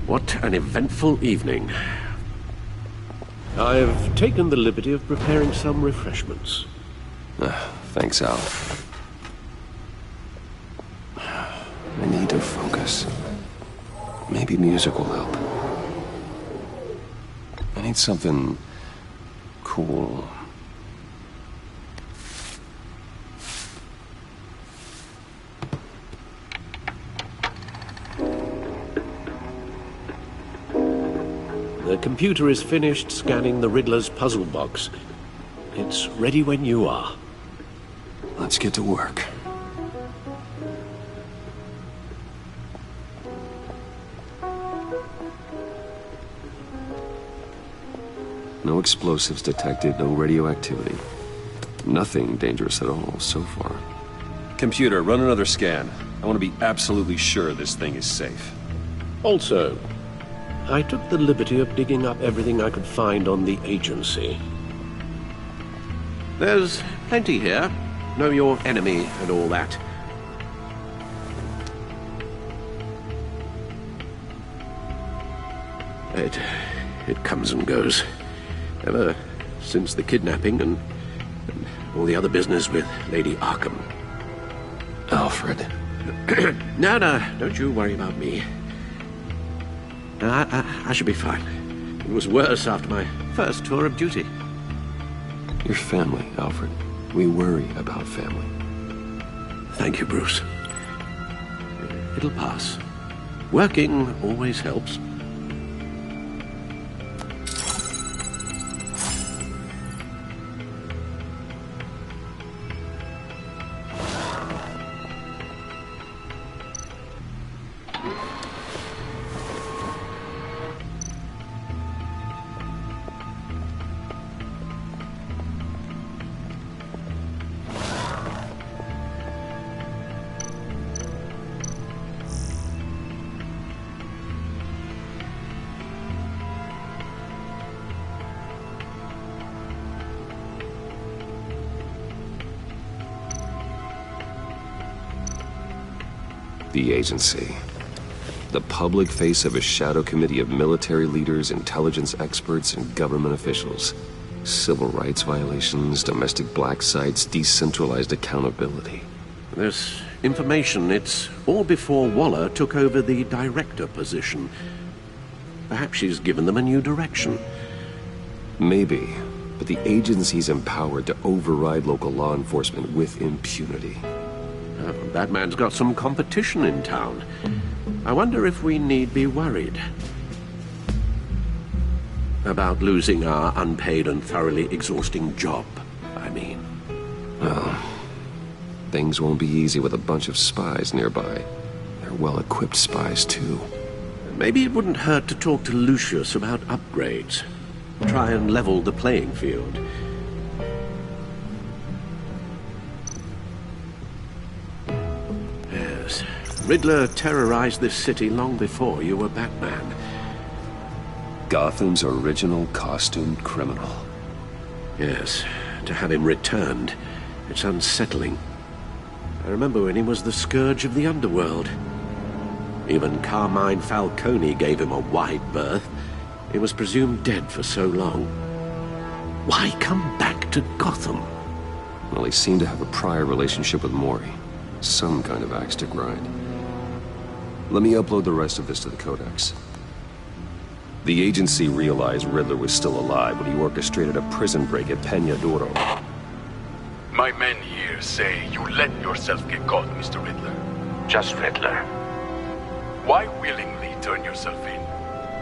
What an eventful evening. I've taken the liberty of preparing some refreshments. Thanks, Al. I need to focus. Maybe music will help. I need something cool. The computer is finished scanning the Riddler's puzzle box. It's ready when you are. Let's get to work. No explosives detected, no radioactivity. Nothing dangerous at all so far. Computer, run another scan. I want to be absolutely sure this thing is safe. Also, I took the liberty of digging up everything I could find on the agency. There's plenty here. Know your enemy and all that. It comes and goes. Ever since the kidnapping and all the other business with Lady Arkham. Alfred. No, don't you worry about me. I should be fine. It was worse after my first tour of duty. Your family, Alfred. We worry about family. Thank you, Bruce. It'll pass. Working always helps. The agency. The public face of a shadow committee of military leaders, intelligence experts, and government officials. Civil rights violations, domestic black sites, decentralized accountability. This information, it's all before Waller took over the director position. Perhaps she's given them a new direction. Maybe, but the agency's empowered to override local law enforcement with impunity. Batman's got some competition in town. I wonder if we need be worried about losing our unpaid and thoroughly exhausting job, I mean. Well, things won't be easy with a bunch of spies nearby. They're well-equipped spies, too. Maybe it wouldn't hurt to talk to Lucius about upgrades. Try and level the playing field. Riddler terrorized this city long before you were Batman. Gotham's original costumed criminal. Yes, to have him returned, it's unsettling. I remember when he was the scourge of the underworld. Even Carmine Falcone gave him a wide berth. He was presumed dead for so long. Why come back to Gotham? Well, he seemed to have a prior relationship with Mori. Some kind of axe to grind. Let me upload the rest of this to the Codex. The agency realized Riddler was still alive when he orchestrated a prison break at Peña Duro. My men here say you let yourself get caught, Mr. Riddler. Just Riddler. Why willingly turn yourself in?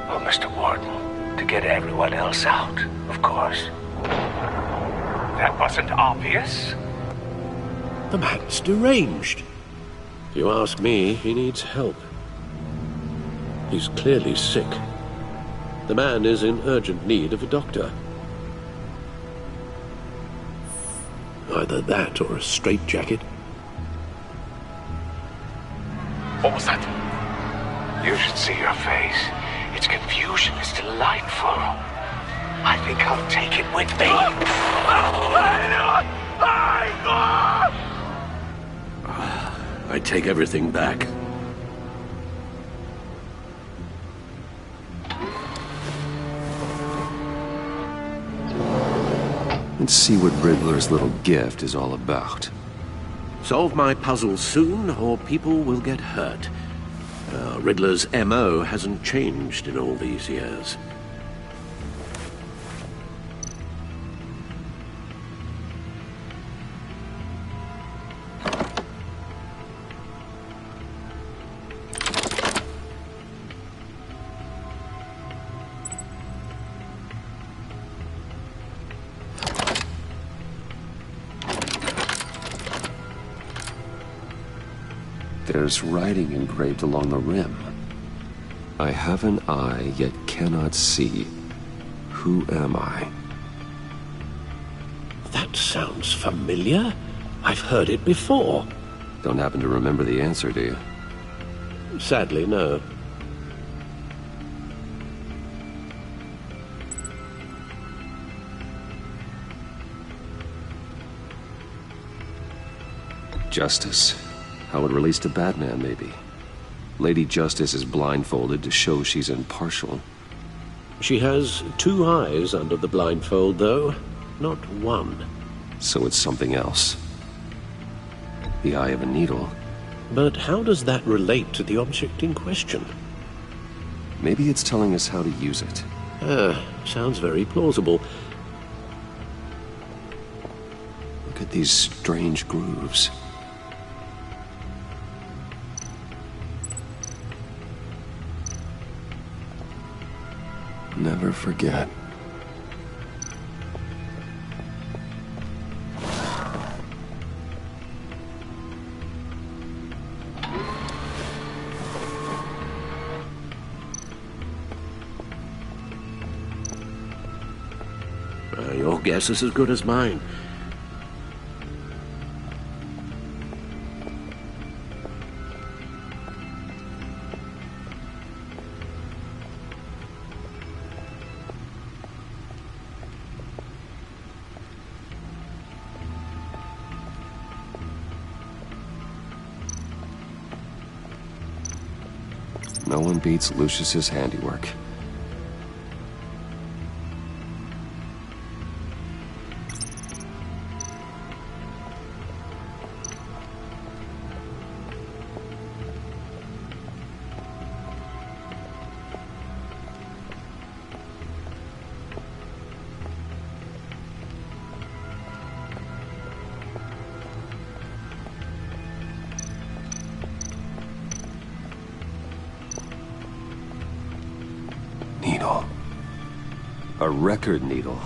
Oh, Mr. Warden, to get everyone else out, of course. That wasn't obvious? The man's deranged. If you ask me, he needs help. He's clearly sick. The man is in urgent need of a doctor. Either that or a straitjacket. What was that? You should see your face. Its confusion is delightful. I think I'll take it with me. I take everything back. Let's see what Riddler's little gift is all about. Solve my puzzle soon, or people will get hurt. Riddler's MO hasn't changed in all these years. There's writing engraved along the rim. I have an eye, yet cannot see. Who am I? That sounds familiar. I've heard it before. Don't happen to remember the answer, do you? Sadly, no. Justice. How it relates to Batman, maybe. Lady Justice is blindfolded to show she's impartial. She has 2 eyes under the blindfold, though, not 1. So it's something else. The eye of a needle. But how does that relate to the object in question? Maybe it's telling us how to use it. Sounds very plausible. Look at these strange grooves. Never forget. Your guess is as good as mine. No one beats Lucius's handiwork. Needle. A record needle.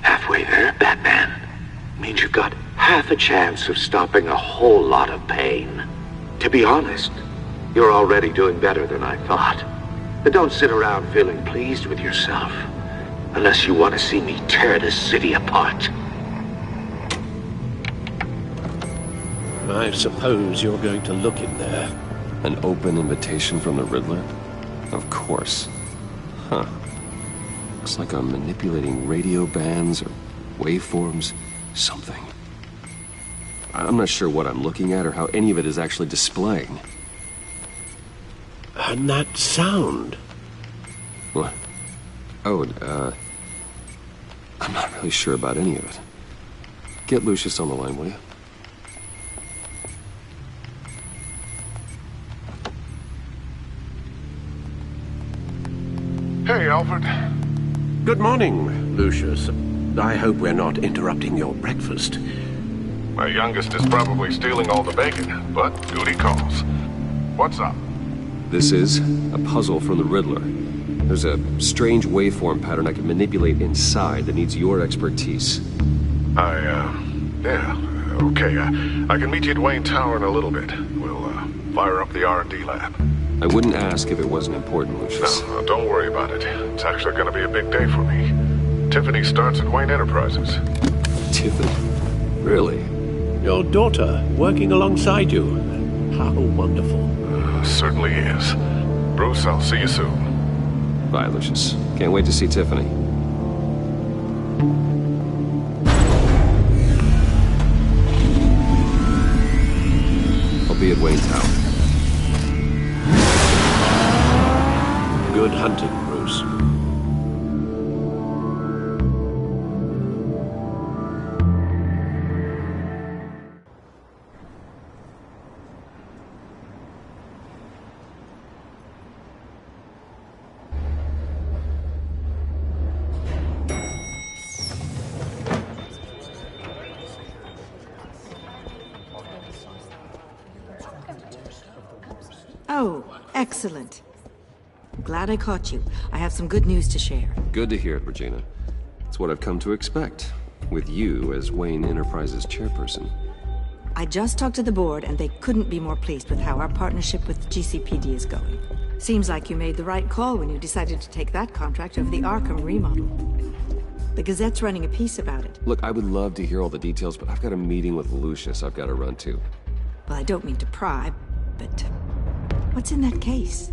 Halfway there, Batman. Means you've got half a chance of stopping a whole lot of pain. To be honest, you're already doing better than I thought. But don't sit around feeling pleased with yourself. Unless you want to see me tear this city apart. I suppose you're going to look in there. An open invitation from the Riddler? Of course. Huh. Looks like I'm manipulating radio bands or waveforms. Something. I'm not sure what I'm looking at or how any of it is actually displaying. And that sound. What? Oh, I'm not really sure about any of it. Get Lucius on the line, will you? Hey, Alfred. Good morning, Lucius. I hope we're not interrupting your breakfast. My youngest is probably stealing all the bacon, but duty calls. What's up? This is a puzzle from the Riddler. There's a strange waveform pattern I can manipulate inside that needs your expertise. Yeah, okay. I can meet you at Wayne Tower in a little bit. We'll, fire up the R&D lab. I wouldn't ask if it wasn't important, Lucius. No, don't worry about it. It's actually gonna be a big day for me. Tiffany starts at Wayne Enterprises. Tiffany? Really? Your daughter working alongside you. How wonderful. Certainly is. Bruce, I'll see you soon. Bye, Lucius. Can't wait to see Tiffany. I'll be at Wayne Tower. Good hunting, Bruce. Oh, excellent. Glad I caught you. I have some good news to share. Good to hear it, Regina. It's what I've come to expect, with you as Wayne Enterprises chairperson. I just talked to the board, and they couldn't be more pleased with how our partnership with GCPD is going. Seems like you made the right call when you decided to take that contract over the Arkham remodel. The Gazette's running a piece about it. Look, I would love to hear all the details, but I've got a meeting with Lucius I've got to run to. Well, I don't mean to pry, but what's in that case?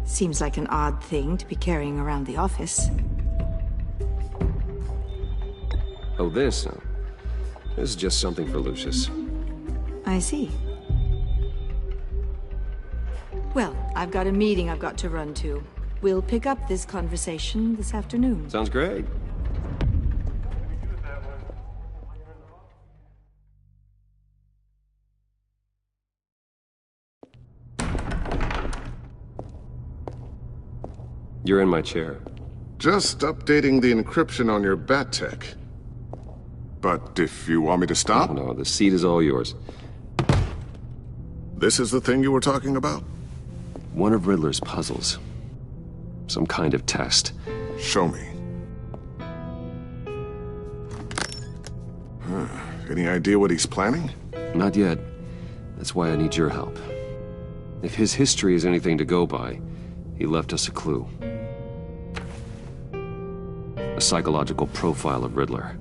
Seems like an odd thing to be carrying around the office. Oh, this? No. This is just something for Lucius. I see. Well, I've got a meeting I've got to run to. We'll pick up this conversation this afternoon. Sounds great. You're in my chair. Just updating the encryption on your bat tech. But if you want me to stop, No, the seat is all yours. this is the thing you were talking about? One of Riddler's puzzles. Some kind of test. Show me. Any idea what he's planning? Not yet. That's why I need your help. If his history is anything to go by, he left us a clue. A psychological profile of Riddler.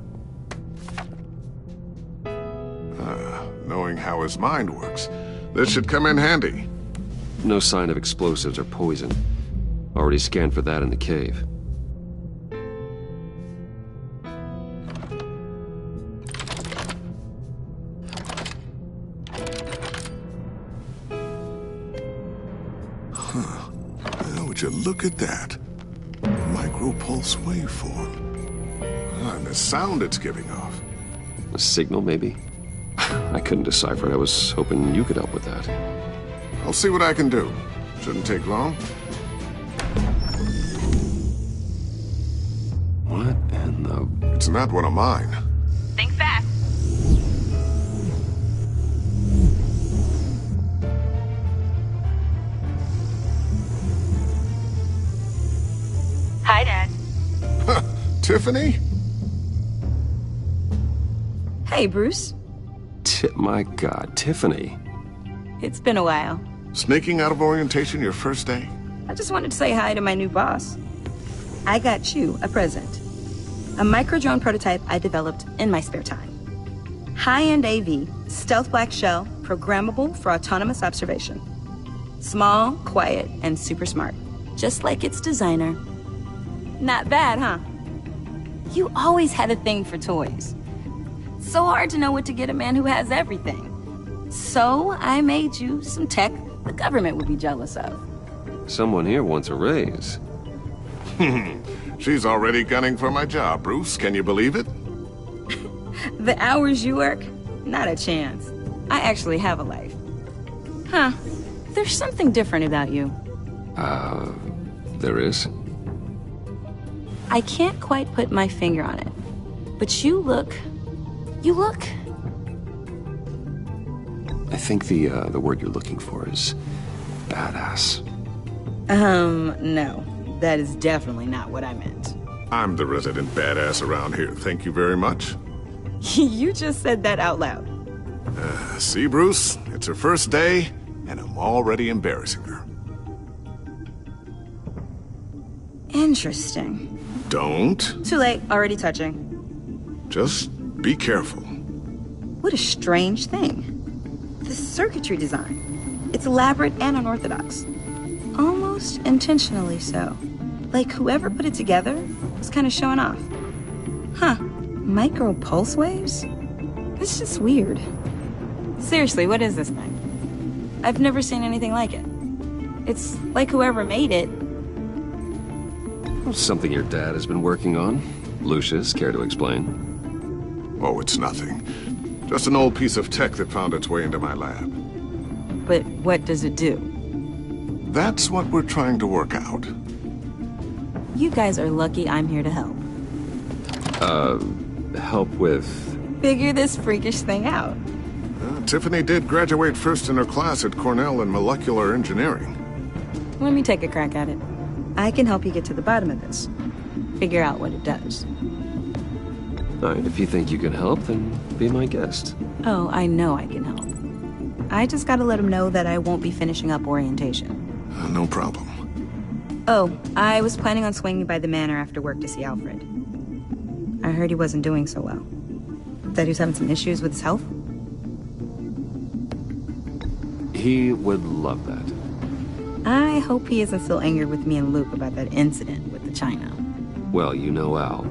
Knowing how his mind works, this should come in handy. No sign of explosives or poison. Already scanned for that in the cave. Now, would you look at that? Micropulse waveform. And the sound it's giving off. A signal, maybe? I couldn't decipher it. I was hoping you could help with that. I'll see what I can do. Shouldn't take long. What in the... It's not one of mine. Think fast. Hi, Dad. Tiffany? Hey, Bruce. My God, Tiffany. It's been a while. Sneaking out of orientation your first day? I just wanted to say hi to my new boss. I got you a present. A micro-drone prototype I developed in my spare time. High-end AV, stealth black shell, programmable for autonomous observation. Small, quiet, and super smart. Just like its designer. Not bad, huh? You always had a thing for toys. So hard to know what to get a man who has everything. So I made you some tech the government would be jealous of. Someone here wants a raise. She's already gunning for my job, Bruce. Can you believe it? The hours you work? Not a chance. I actually have a life. Huh. There's something different about you. There is? I can't quite put my finger on it. But you look... I think the word you're looking for is badass. No. That is definitely not what I meant. I'm the resident badass around here. Thank you very much. You just said that out loud. See, Bruce? It's her first day, and I'm already embarrassing her. Interesting. Don't. Too late. Already touching. Just be careful. What a strange thing. The circuitry design. It's elaborate and unorthodox. Almost intentionally so. Like whoever put it together was kind of showing off. Huh. Micro pulse waves? It's just weird. Seriously, what is this thing? I've never seen anything like it. It's like whoever made it. Something your dad has been working on. Lucius, care to explain? Oh, it's nothing. Just an old piece of tech that found its way into my lab. But what does it do? That's what we're trying to work out. You guys are lucky I'm here to help. Help with... Figure this freakish thing out. Tiffany did graduate first in her class at Cornell in molecular engineering. Let me take a crack at it. I can help you get to the bottom of this. Figure out what it does. Alright, if you think you can help, then be my guest. Oh, I know I can help. I just gotta let him know that I won't be finishing up orientation. No problem. Oh, I was planning on swinging by the manor after work to see Alfred. I heard he wasn't doing so well. That he was having some issues with his health? He would love that. I hope he isn't still angered with me and Luke about that incident with the china. Well, you know Al.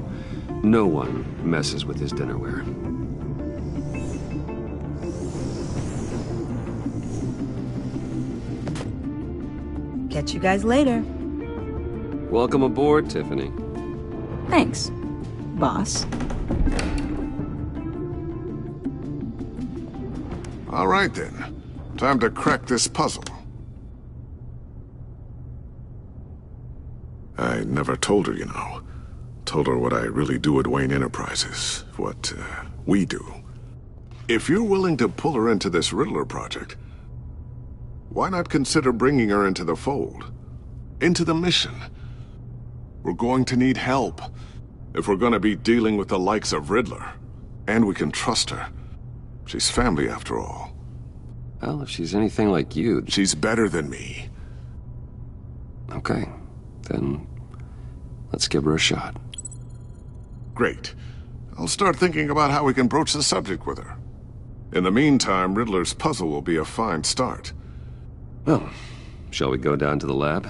No one messes with his dinnerware. Catch you guys later. Welcome aboard, Tiffany. Thanks, boss. All right, then. Time to crack this puzzle. I never told her, you know. Told her what I really do at Wayne Enterprises. What, we do. If you're willing to pull her into this Riddler project, why not consider bringing her into the fold? Into the mission? We're going to need help if we're going to be dealing with the likes of Riddler. And we can trust her. She's family, after all. Well, if she's anything like you... She's better than me. Okay, then let's give her a shot. Great. I'll start thinking about how we can broach the subject with her. In the meantime, Riddler's puzzle will be a fine start. Well, shall we go down to the lab?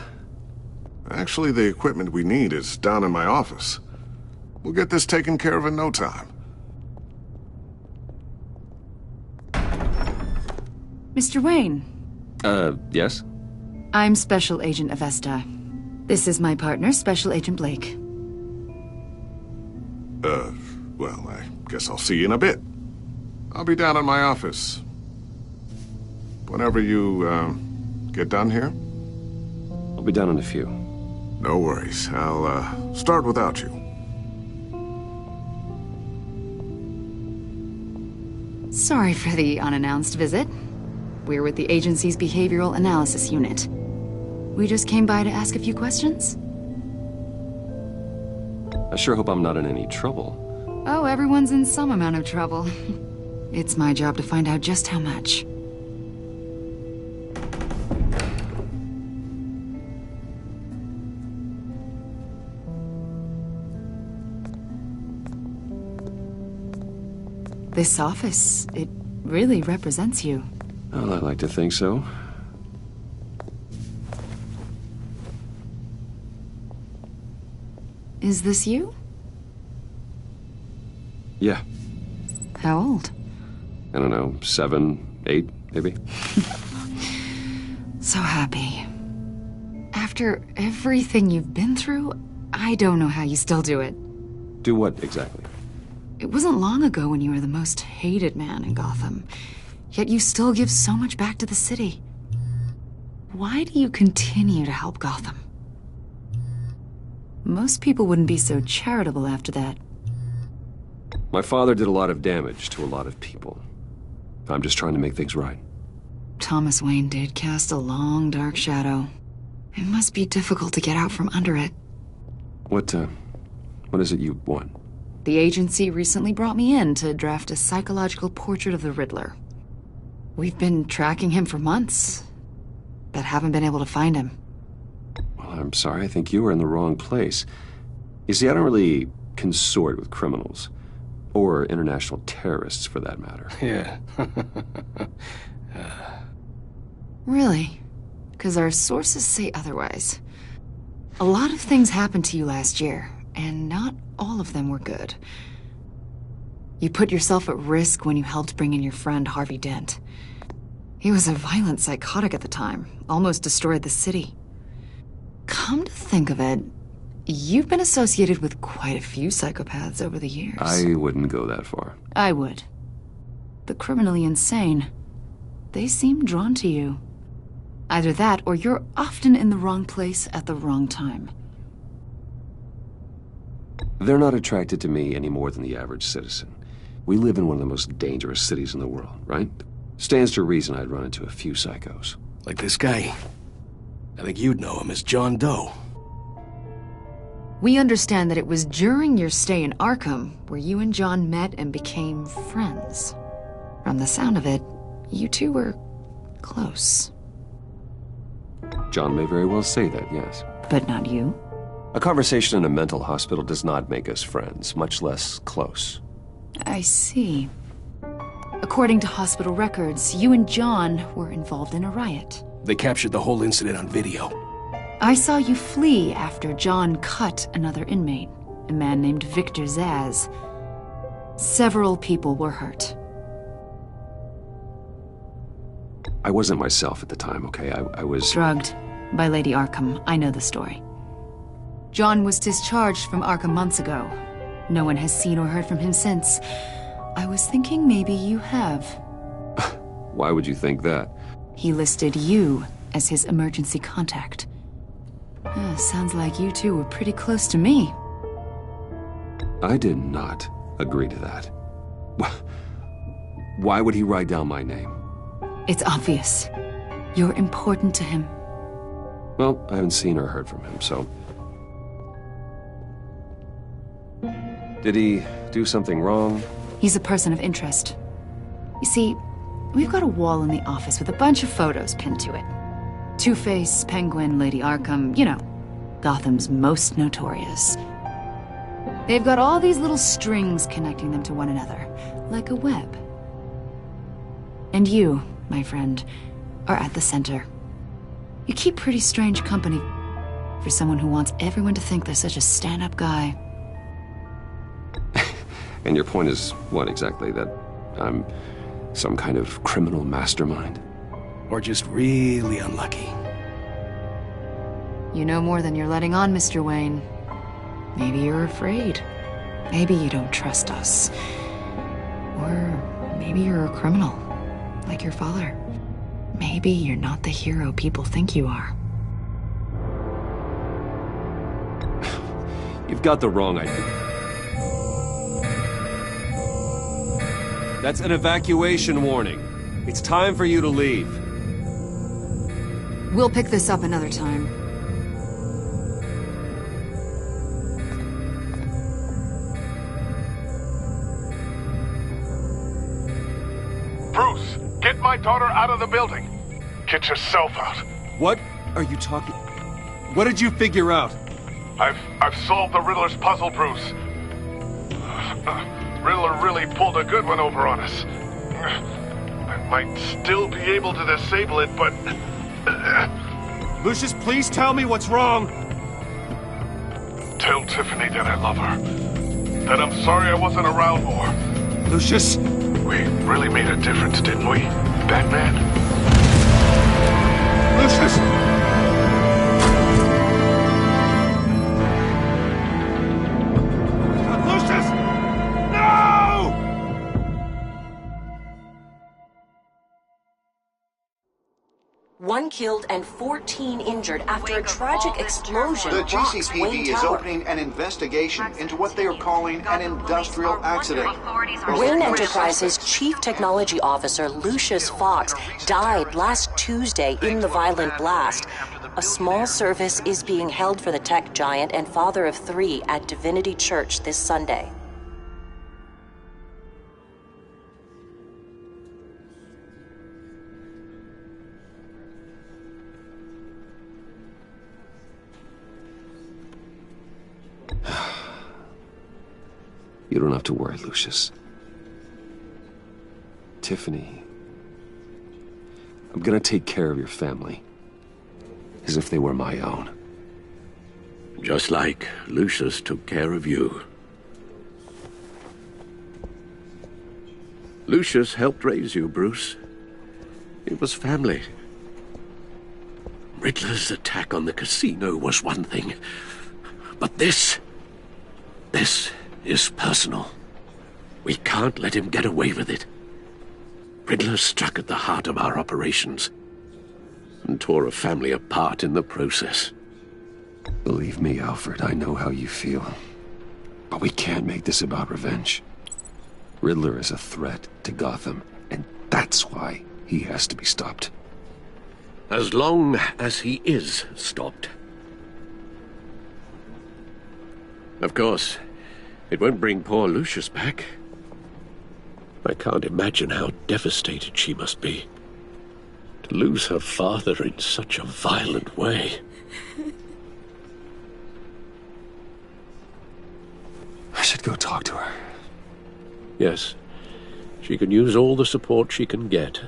Actually, the equipment we need is down in my office. We'll get this taken care of in no time. Mr. Wayne. Yes? I'm Special Agent Avesta. This is my partner, Special Agent Blake. Well, I guess I'll see you in a bit. I'll be down in my office. Whenever you, get done here? I'll be down in a few. No worries. I'll, start without you. Sorry for the unannounced visit. We're with the agency's Behavioral Analysis Unit. We just came by to ask a few questions. I sure hope I'm not in any trouble. Oh, everyone's in some amount of trouble. It's my job to find out just how much. This office, it really represents you. Well, I like to think so. Is this you? Yeah. How old? I don't know, 7, 8, maybe? So happy. After everything you've been through, I don't know how you still do it. Do what, exactly? It wasn't long ago when you were the most hated man in Gotham. Yet you still give so much back to the city. Why do you continue to help Gotham? Most people wouldn't be so charitable after that. My father did a lot of damage to a lot of people. I'm just trying to make things right. Thomas Wayne did cast a long, dark shadow. It must be difficult to get out from under it. What is it you want? The agency recently brought me in to draft a psychological portrait of the Riddler. We've been tracking him for months, but haven't been able to find him. Well, I'm sorry, I think you were in the wrong place. You see, I don't really consort with criminals. Or international terrorists, for that matter. Yeah. Really? Because our sources say otherwise. A lot of things happened to you last year, and not all of them were good. You put yourself at risk when you helped bring in your friend Harvey Dent. He was a violent psychotic at the time, almost destroyed the city. Come to think of it, you've been associated with quite a few psychopaths over the years. I wouldn't go that far. I would. The criminally insane. They seem drawn to you. Either that, or you're often in the wrong place at the wrong time. They're not attracted to me any more than the average citizen. We live in one of the most dangerous cities in the world, right? Stands to reason I'd run into a few psychos. Like this guy. I think you'd know him as John Doe. We understand that it was during your stay in Arkham where you and John met and became friends. From the sound of it, you two were close. John may very well say that, yes. But not you? A conversation in a mental hospital does not make us friends, much less close. I see. According to hospital records, you and John were involved in a riot. They captured the whole incident on video. I saw you flee after John cut another inmate, a man named Victor Zaz. Several people were hurt. I wasn't myself at the time, okay? I was... drugged by Lady Arkham. I know the story. John was discharged from Arkham months ago. No one has seen or heard from him since. I was thinking maybe you have. Why would you think that? He listed you as his emergency contact. Sounds like you two were pretty close to me. I did not agree to that. Why would he write down my name? It's obvious. You're important to him. Well, I haven't seen or heard from him, so... Did he do something wrong? He's a person of interest. You see, we've got a wall in the office with a bunch of photos pinned to it. Two-Face, Penguin, Lady Arkham, you know, Gotham's most notorious. They've got all these little strings connecting them to one another, like a web. And you, my friend, are at the center. You keep pretty strange company for someone who wants everyone to think they're such a stand-up guy. And your point is what exactly? That I'm some kind of criminal mastermind? Or just really unlucky. You know more than you're letting on, Mr. Wayne. Maybe you're afraid. Maybe you don't trust us. Or maybe you're a criminal, like your father. Maybe you're not the hero people think you are. You've got the wrong idea. That's an evacuation warning. It's time for you to leave. We'll pick this up another time. Bruce, get my daughter out of the building. Get yourself out. What are you talking... What did you figure out? I've solved the Riddler's puzzle, Bruce. Riddler really pulled a good one over on us. I might still be able to disable it, but... Lucius, please tell me what's wrong. Tell Tiffany that I love her. That I'm sorry I wasn't around more. Lucius? We really made a difference, didn't we, Batman? Lucius! Lucius! No! One killed and 14 injured after a tragic explosion The rocks GCPD Wayne is Tower. opening an investigation into what they are calling an industrial accident. Wayne Enterprises' chief technology officer, Lucius Fox, died last Tuesday in the violent blast. A small service is being held for the tech giant and father of 3 at Divinity Church this Sunday. You don't have to worry, Lucius. Tiffany, I'm gonna take care of your family. As if they were my own. Just like Lucius took care of you. Lucius helped raise you, Bruce. It was family. Riddler's attack on the casino was one thing. But this is personal. We can't let him get away with it. Riddler struck at the heart of our operations and tore a family apart in the process. Believe me, Alfred, I know how you feel. But we can't make this about revenge. Riddler is a threat to Gotham, and that's why he has to be stopped. As long as he is stopped. Of course, it won't bring poor Lucius back. I can't imagine how devastated she must be. To lose her father in such a violent way. I should go talk to her. Yes, she can use all the support she can get.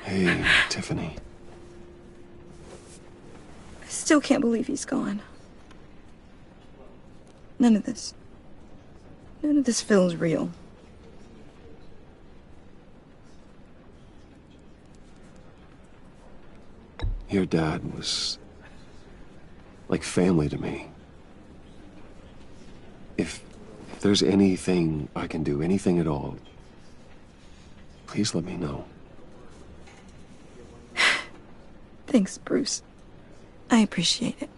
Hey, Tiffany. I still can't believe he's gone. None of this feels real. Your dad was like family to me. If there's anything I can do, anything at all, please let me know. Thanks, Bruce. I appreciate it.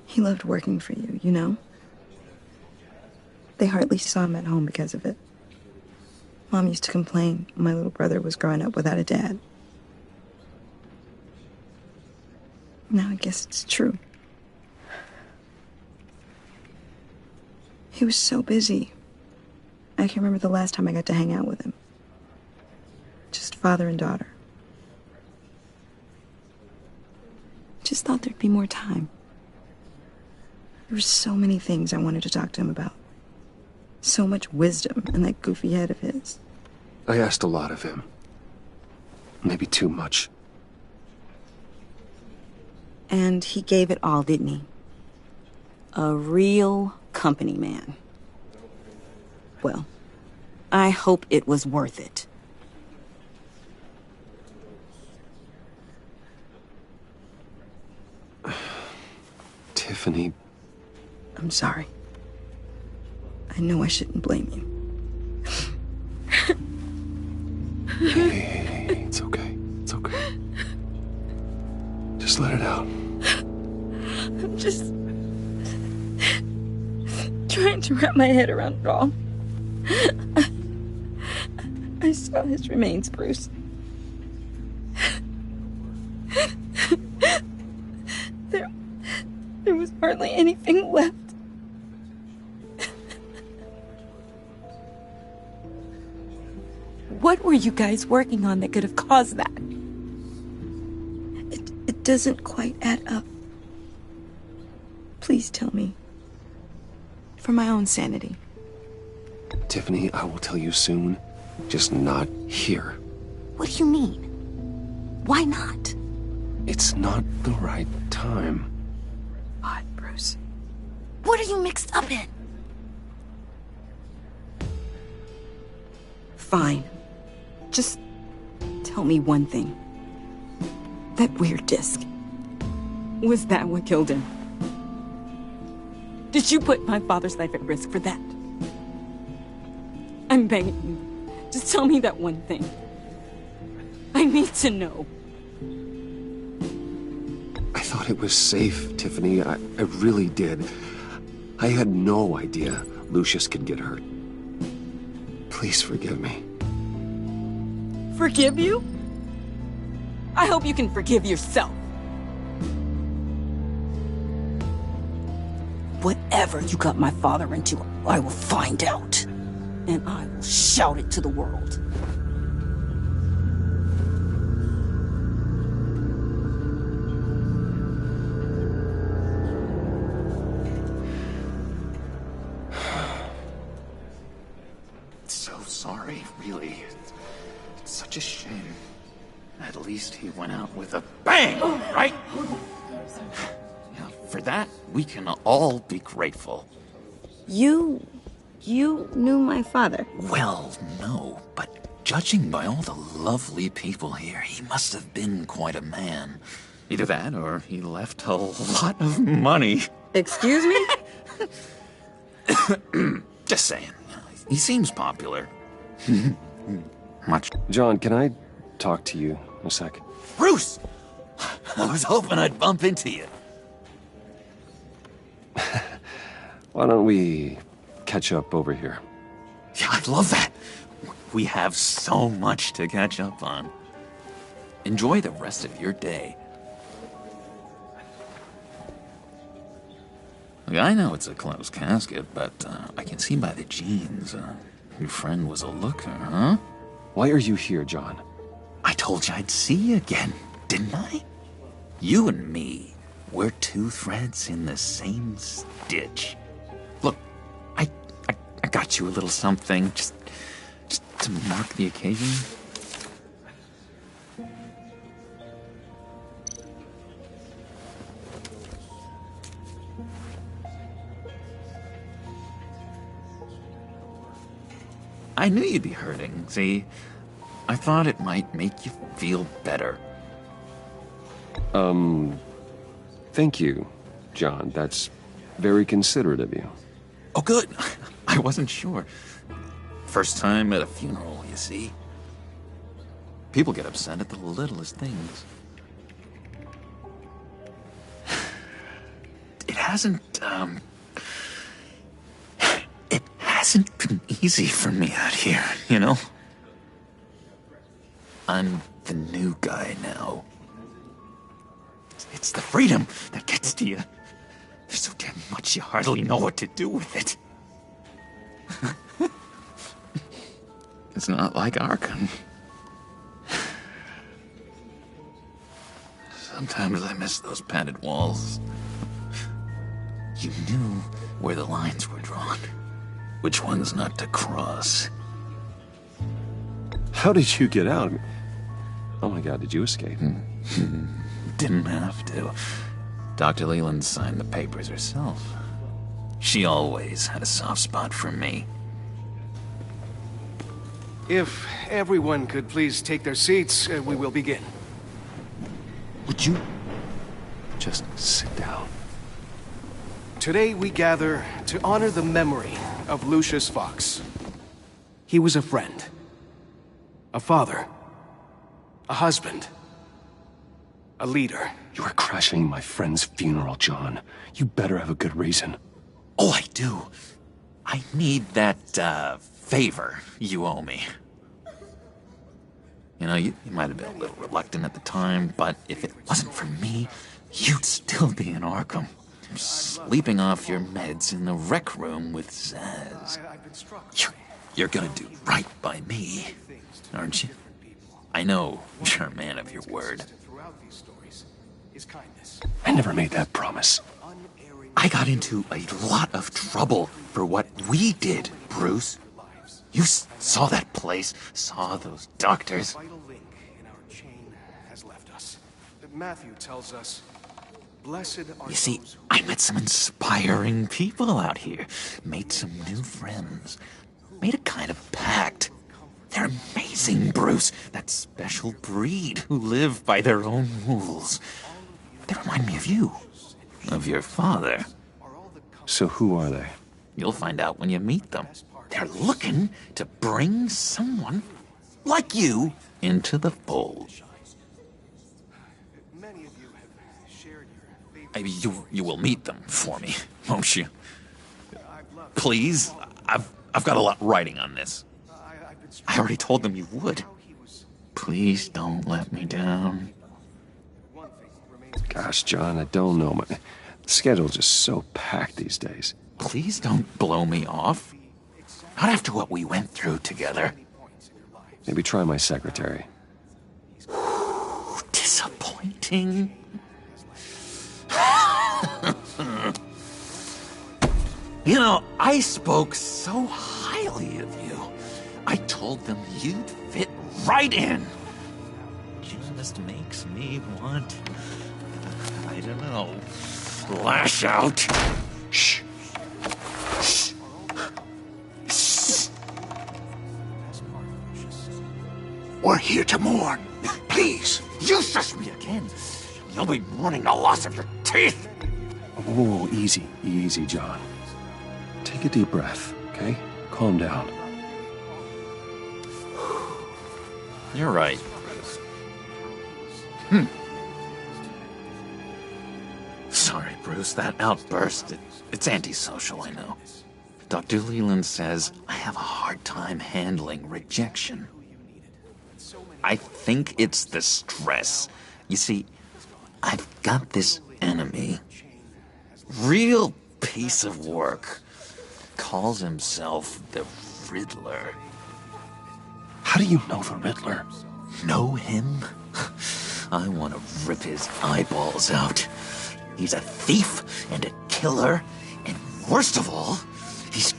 He loved working for you, you know? They hardly saw him at home because of it. Mom used to complain my little brother was growing up without a dad. Now I guess it's true. He was so busy. I can remember the last time I got to hang out with him. Just father and daughter. Just thought there'd be more time. There were so many things I wanted to talk to him about. So much wisdom in that goofy head of his. I asked a lot of him. Maybe too much. And he gave it all, didn't he? A real company man. Well, I hope it was worth it. Tiffany. I'm sorry. I know I shouldn't blame you. Hey, it's okay. It's okay. Just let it out. I'm just trying to wrap my head around it all. I saw his remains, Bruce. There was hardly anything left. What were you guys working on that could have caused that? It doesn't quite add up. Please tell me. For my own sanity. Tiffany, I will tell you soon. Just not here. What do you mean? Why not? It's not the right time. Odd, Bruce. What are you mixed up in? Fine. Just tell me one thing. That weird disc. Was that what killed him? Did you put my father's life at risk for that? I'm begging you. Just tell me that one thing. I need to know. I thought it was safe, Tiffany. I really did. I had no idea Lucius could get hurt. Please forgive me. Forgive you? I hope you can forgive yourself. Whatever you got my father into, I will find out. And I will shout it to the world. So sorry, really. It's such a shame. At least he went out with a bang, right? Yeah, for that, we can all be grateful. You knew my father? Well, no, but judging by all the lovely people here, he must have been quite a man. Either that, or he left a lot of money. Excuse me? Just saying. He seems popular. Much. John, can I talk to you a sec? Bruce! I was hoping I'd bump into you. Why don't we catch up over here? Yeah, I'd love that. We have so much to catch up on. Enjoy the rest of your day. Look, I know it's a closed casket, but I can see by the jeans, your friend was a looker, huh? Why are you here, John? I told you I'd see you again, didn't I? You and me, we're two threads in the same stitch. Look, I got you a little something, just to mark the occasion. I knew you'd be hurting, see? I thought it might make you feel better. Thank you, John. That's very considerate of you. Oh, good. I wasn't sure. First time at a funeral, you see? People get upset at the littlest things. It hasn't been easy for me out here, you know? I'm the new guy now. It's the freedom that gets to you. There's so damn much you hardly know what to do with it. It's not like Arkham. Sometimes I miss those padded walls. You knew where the lines were drawn. Which ones not to cross. How did you get out? Oh my God, did you escape? Didn't have to. Dr. Leland signed the papers herself. She always had a soft spot for me. If everyone could please take their seats, we will begin. Would you just sit down? Today we gather to honor the memory of Lucius Fox. He was a friend, a father, a husband, a leader. You are crashing my friend's funeral, John. You better have a good reason. Oh, I do. I need that, favor you owe me. You know, you might have been a little reluctant at the time, but if it wasn't for me, you'd still be in Arkham. Sleeping off your meds in the rec room with Zaz. You're gonna do right by me, aren't you? I know you're a man of your word. I never made that promise. I got into a lot of trouble for what we did, Bruce. You saw that place, saw those doctors. Matthew tells us, blessed are You see, I met some inspiring people out here, made some new friends, made a kind of pact. They're amazing, Bruce, that special breed who live by their own rules. They remind me of you, of your father. So who are they? You'll find out when you meet them. They're looking to bring someone like you into the fold. You will meet them for me, won't you? Please, I've got a lot riding on this. I already told them you would. Please don't let me down. Gosh, John, I don't know. My schedule's just so packed these days. Please don't blow me off. Not after what we went through together. Maybe try my secretary. Disappointing. You know, I spoke so highly of you. I told them you'd fit right in. Just makes me want, I don't know, lash out. Shh. Shh. We're here to mourn. Please. You shush me again. You'll be mourning the loss of your teeth. Oh, easy, easy, John. Take a deep breath, okay? Calm down. You're right, Bruce. Sorry, Bruce, that outburst, it's antisocial, I know. Dr. Leland says I have a hard time handling rejection. I think it's the stress. You see, I've got this enemy. Real piece of work. Calls himself the Riddler. How do you know the Riddler? Know him? I want to rip his eyeballs out. He's a thief and a killer, and worst of all, he's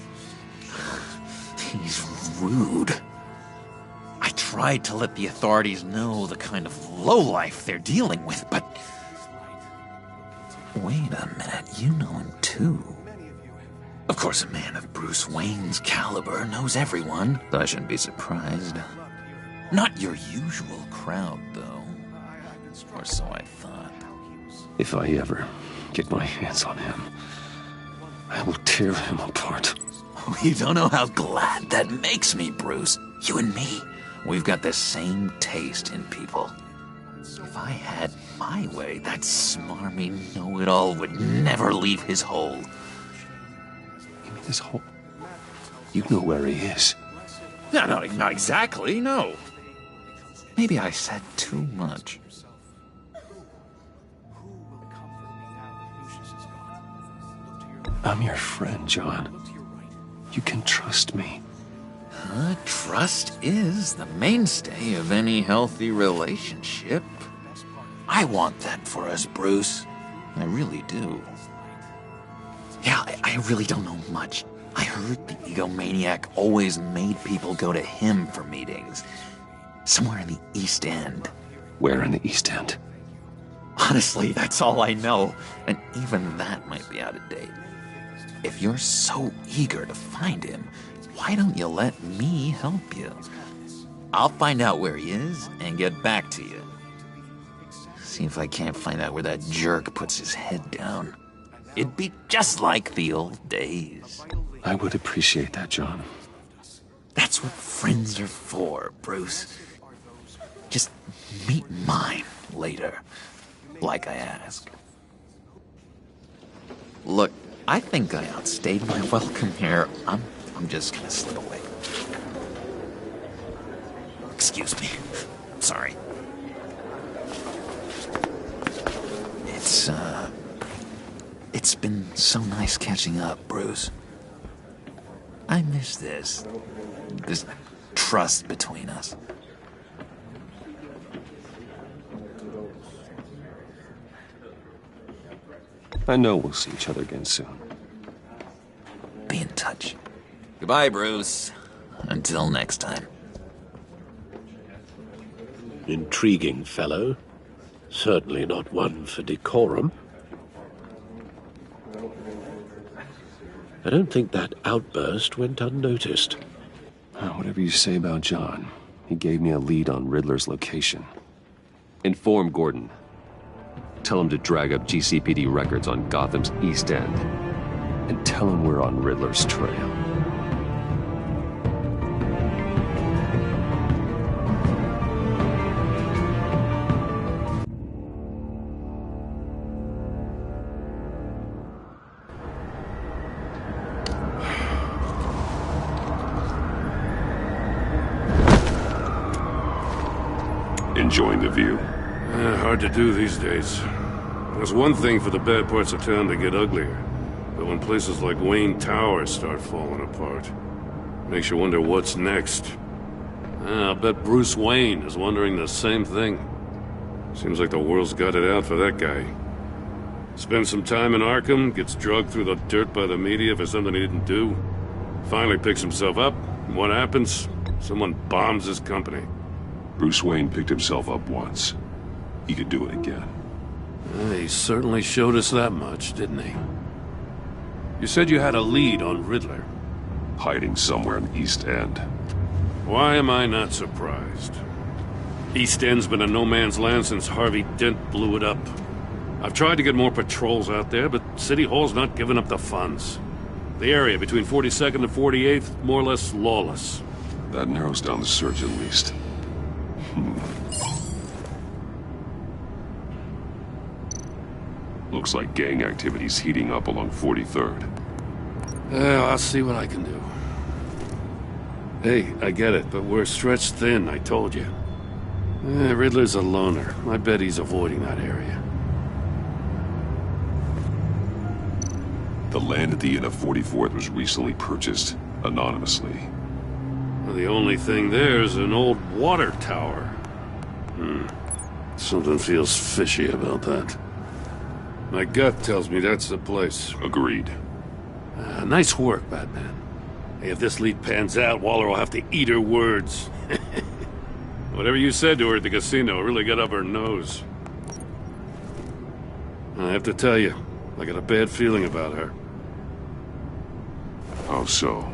rude. I tried to let the authorities know the kind of lowlife they're dealing with, but... Wait a minute, you know him too. Of course, a man of Bruce Wayne's caliber knows everyone. I shouldn't be surprised. Not your usual crowd, though. Or so I thought. If I ever get my hands on him, I will tear him apart. Oh, you don't know how glad that makes me, Bruce. You and me, we've got the same taste in people. If I had my way, that smarmy know-it-all would never leave his hole. You mean his hole? You know where he is. No, not exactly, no. Maybe I said too much. I'm your friend, John. You can trust me. Trust is the mainstay of any healthy relationship. I want that for us, Bruce. I really do. Yeah, I really don't know much. I heard the egomaniac always made people go to him for meetings. Somewhere in the East End. Where in the East End? Honestly, that's all I know. And even that might be out of date. If you're so eager to find him, why don't you let me help you? I'll find out where he is and get back to you. See if I can't find out where that jerk puts his head down. It'd be just like the old days. I would appreciate that, John. That's what friends are for, Bruce. Just meet mine later, like I asked. Look, I think I outstayed my welcome here. I'm just gonna slip away. Excuse me. Sorry. It's been so nice catching up, Bruce. I miss this trust between us. I know we'll see each other again soon. Be in touch. Goodbye, Bruce. Until next time. Intriguing fellow. Certainly not one for decorum. I don't think that outburst went unnoticed. Whatever you say about John, he gave me a lead on Riddler's location. Inform Gordon. Tell him to drag up GCPD records on Gotham's East End. And tell him we're on Riddler's trail. Enjoying the view? Hard to do these days. There's one thing for the bad parts of town to get uglier. But when places like Wayne Tower start falling apart, makes you wonder what's next. I'll bet Bruce Wayne is wondering the same thing. Seems like the world's got it out for that guy. Spends some time in Arkham, gets drugged through the dirt by the media for something he didn't do. Finally picks himself up, and what happens? Someone bombs his company. Bruce Wayne picked himself up once. He could do it again. He certainly showed us that much, didn't he? You said you had a lead on Riddler. Hiding somewhere in the East End. Why am I not surprised? East End's been a no-man's land since Harvey Dent blew it up. I've tried to get more patrols out there, but City Hall's not giving up the funds. The area between 42nd and 48th, more or less lawless. That narrows down the search at least. Looks like gang activity's heating up along 43rd. Well, I'll see what I can do. Hey, I get it, but we're stretched thin, I told you. Riddler's a loner. I bet he's avoiding that area. The land at the end of 44th was recently purchased, anonymously. Well, the only thing there is an old water tower. Something feels fishy about that. My gut tells me that's the place. Agreed. Nice work, Batman. Hey, if this lead pans out, Waller will have to eat her words. Whatever you said to her at the casino really got up her nose. I have to tell you, I got a bad feeling about her. How so?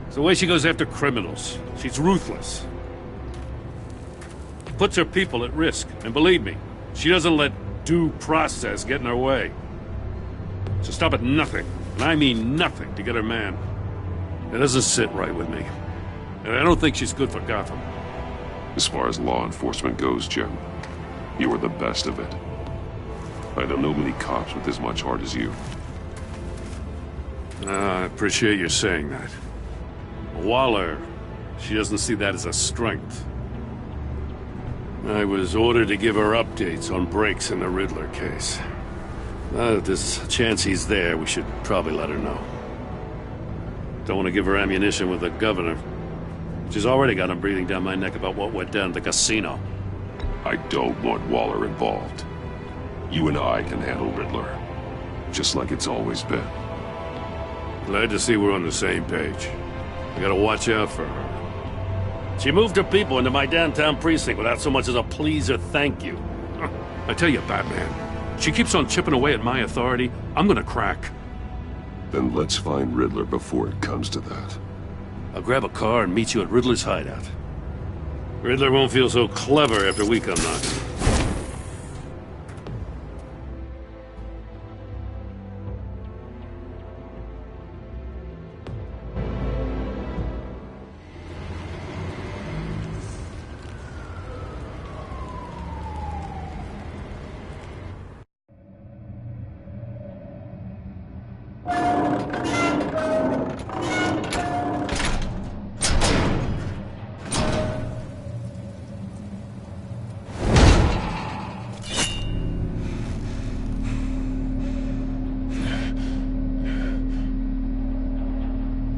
It's the way she goes after criminals. She's ruthless. Puts her people at risk. And believe me, she doesn't let due process get in her way. She'll stop at nothing, and I mean nothing, to get her man. It doesn't sit right with me. And I don't think she's good for Gotham. As far as law enforcement goes, Jim, you are the best of it. I don't know many cops with as much heart as you. I appreciate you saying that. Waller, she doesn't see that as a strength. I was ordered to give her updates on breaks in the Riddler case. If there's a chance he's there, we should probably let her know. Don't want to give her ammunition with the governor. She's already got him breathing down my neck about what went down at the casino. I don't want Waller involved. You and I can handle Riddler, just like it's always been. Glad to see we're on the same page. I gotta watch out for her. She moved her people into my downtown precinct without so much as a please or thank you. I tell you, Batman, she keeps on chipping away at my authority. I'm gonna crack. Then let's find Riddler before it comes to that. I'll grab a car and meet you at Riddler's hideout. Riddler won't feel so clever after we come knocking.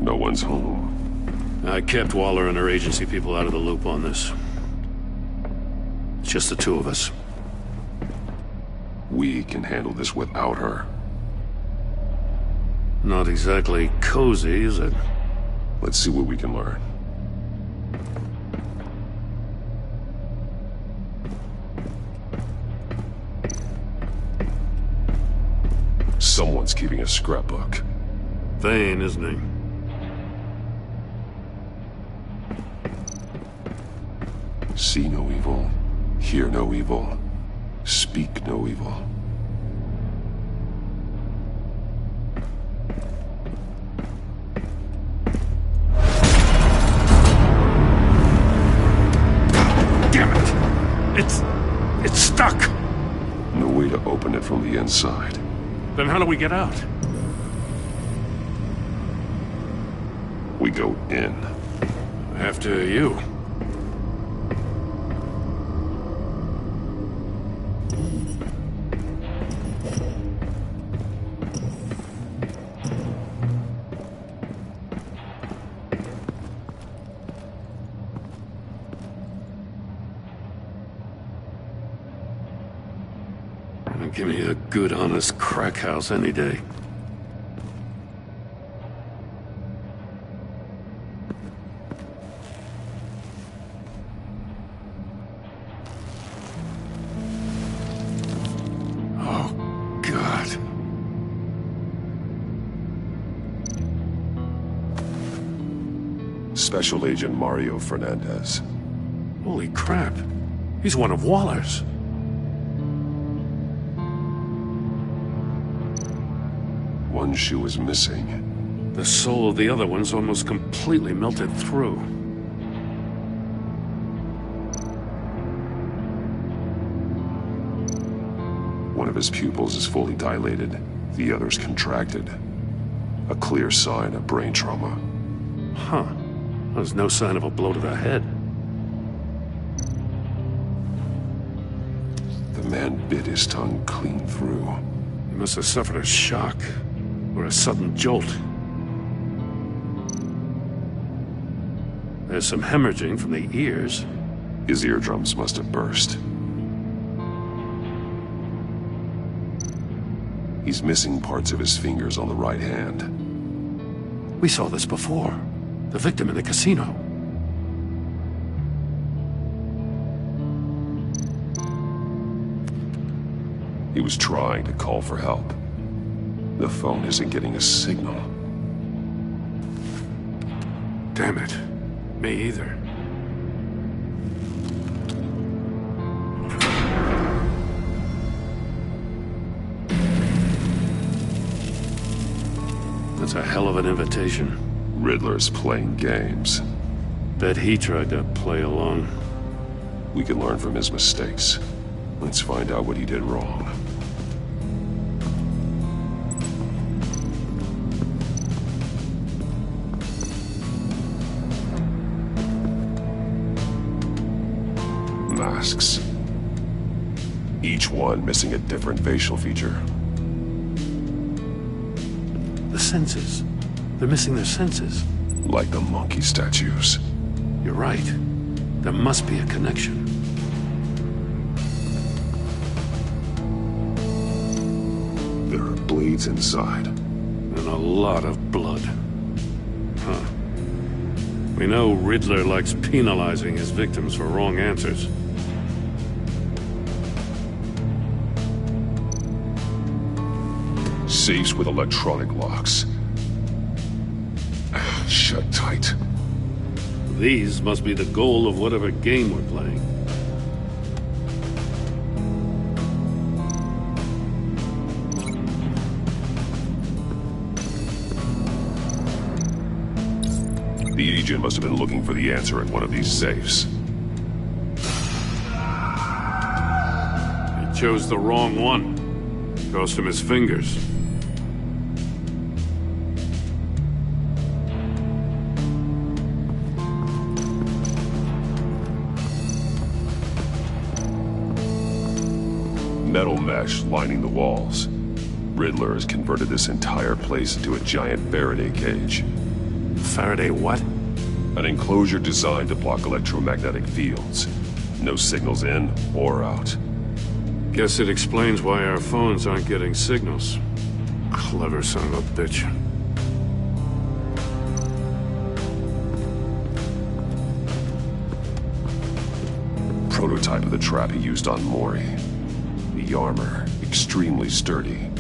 No one's home. I kept Waller and her agency people out of the loop on this. It's just the two of us. We can handle this without her. Not exactly cozy, is it? Let's see what we can learn. Someone's keeping a scrapbook. Vane, isn't he? See no evil, hear no evil, speak no evil. Damn it! It's stuck! No way to open it from the inside. Then how do we get out? We go in. After you. Give me a good, honest crack house any day. Oh, God. Special Agent Mario Fernandez. Holy crap. He's one of Waller's. One shoe is missing. The sole of the other one's almost completely melted through. One of his pupils is fully dilated, the other's contracted. A clear sign of brain trauma. Huh. There's no sign of a blow to the head. The man bit his tongue clean through. He must have suffered a shock, or a sudden jolt. There's some hemorrhaging from the ears. His eardrums must have burst. He's missing parts of his fingers on the right hand. We saw this before. The victim in the casino. He was trying to call for help. The phone isn't getting a signal. Damn it. Me either. That's a hell of an invitation. Riddler's playing games. Bet he tried to play along. We can learn from his mistakes. Let's find out what he did wrong. Masks. Each one missing a different facial feature. The senses. They're missing their senses. Like the monkey statues. You're right. There must be a connection. There are blades inside. And a lot of blood. Huh. We know Riddler likes penalizing his victims for wrong answers. Safes with electronic locks. Shut tight. These must be the goal of whatever game we're playing. The agent must have been looking for the answer in one of these safes. He chose the wrong one. Cost him his fingers. Metal mesh lining the walls. Riddler has converted this entire place into a giant Faraday cage. Faraday what? An enclosure designed to block electromagnetic fields. No signals in or out. Guess it explains why our phones aren't getting signals. Clever son of a bitch. Prototype of the trap he used on Mori. The armor, extremely sturdy,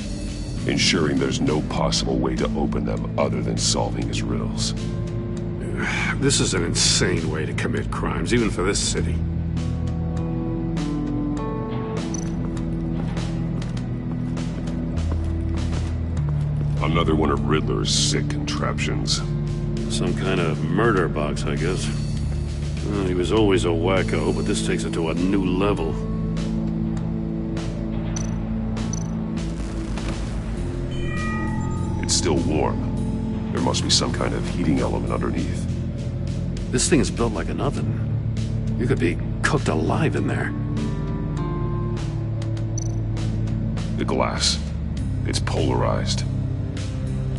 ensuring there's no possible way to open them other than solving his riddles. This is an insane way to commit crimes, even for this city. Another one of Riddler's sick contraptions. Some kind of murder box, I guess. Well, he was always a wacko, but this takes it to a new level. It's still warm. There must be some kind of heating element underneath. This thing is built like an oven. You could be cooked alive in there. The glass. It's polarized.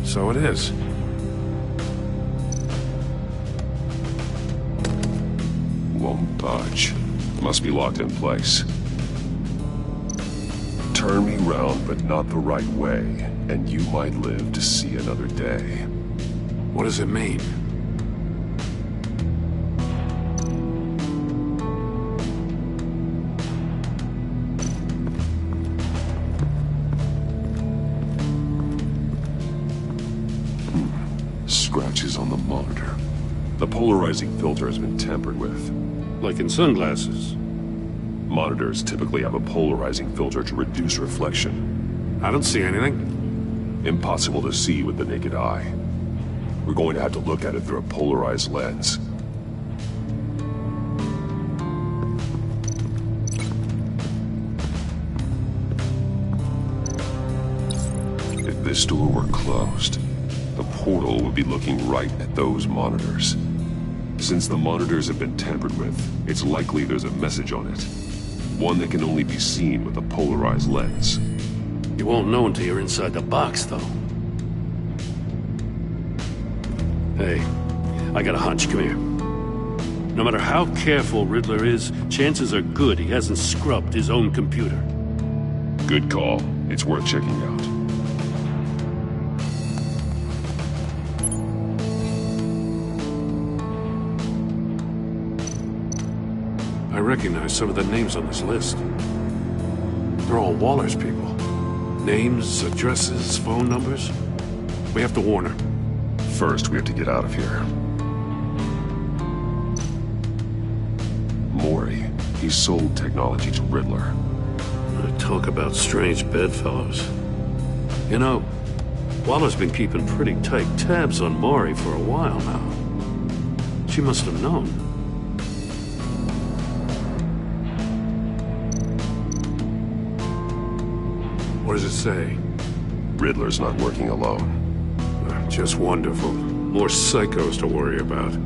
So it is. Won't budge. Must be locked in place. Turn me round, but not the right way, and you might live to see another day. What does it mean? Scratches on the monitor. The polarizing filter has been tampered with. Like in sunglasses. Monitors typically have a polarizing filter to reduce reflection. I don't see anything. Impossible to see with the naked eye. We're going to have to look at it through a polarized lens. If this door were closed, the portal would be looking right at those monitors. Since the monitors have been tampered with, it's likely there's a message on it. One that can only be seen with a polarized lens. You won't know until you're inside the box, though. Hey, I got a hunch. Come here. No matter how careful Riddler is, chances are good he hasn't scrubbed his own computer. Good call. It's worth checking out. I recognize some of the names on this list. They're all Waller's people. Names, addresses, phone numbers. We have to warn her. First, we have to get out of here. Maury, he sold technology to Riddler. Talk about strange bedfellows. You know, Waller's been keeping pretty tight tabs on Maury for a while now. She must have known. What does it say? Riddler's not working alone. Just wonderful. More psychos to worry about.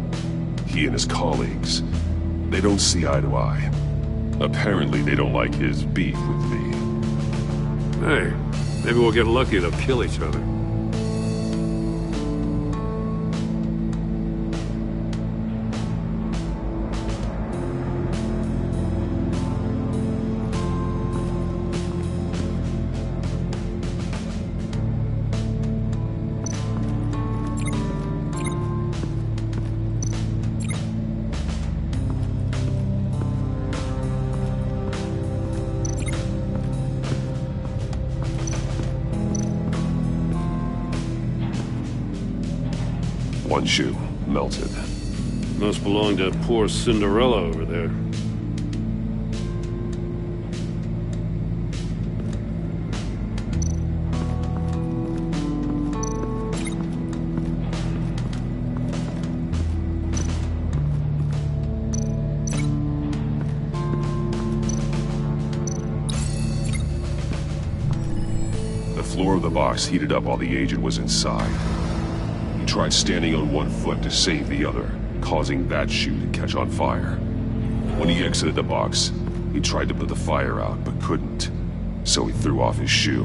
He and his colleagues, they don't see eye to eye. Apparently they don't like his beef with me. Hey, maybe we'll get lucky to kill each other. One shoe, melted. Must belong to poor Cinderella over there. The floor of the box heated up while the agent was inside. He tried standing on one foot to save the other, causing that shoe to catch on fire. When he exited the box, he tried to put the fire out, but couldn't, so he threw off his shoe.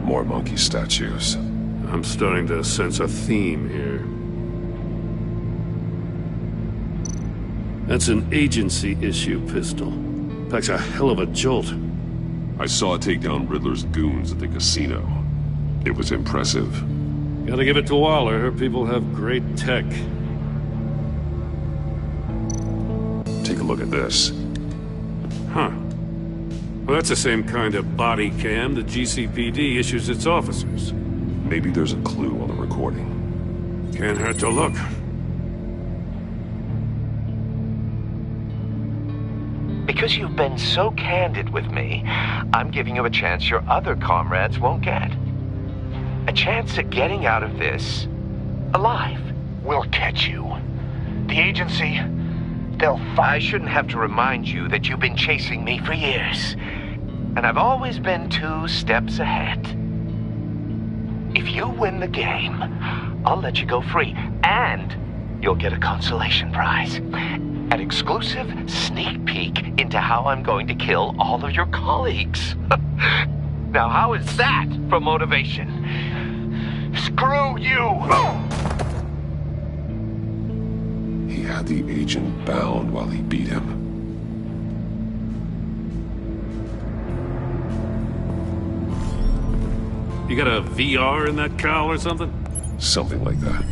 More monkey statues. I'm starting to sense a theme here. That's an agency-issue pistol. Packs a hell of a jolt. I saw it take down Riddler's goons at the casino. It was impressive. Gotta give it to Waller. Her people have great tech. Take a look at this. Huh. Well, that's the same kind of body cam the GCPD issues its officers. Maybe there's a clue on the recording. Can't hurt to look. Because you've been so candid with me, I'm giving you a chance your other comrades won't get. A chance at getting out of this alive. We'll catch you. The agency, I shouldn't have to remind you that you've been chasing me for years. And I've always been 2 steps ahead. If you win the game, I'll let you go free. And you'll get a consolation prize. An exclusive sneak peek into how I'm going to kill all of your colleagues. Now, how is that for motivation? Screw you! He had the agent bound while he beat him. You got a VR in that cowl or something? Something like that.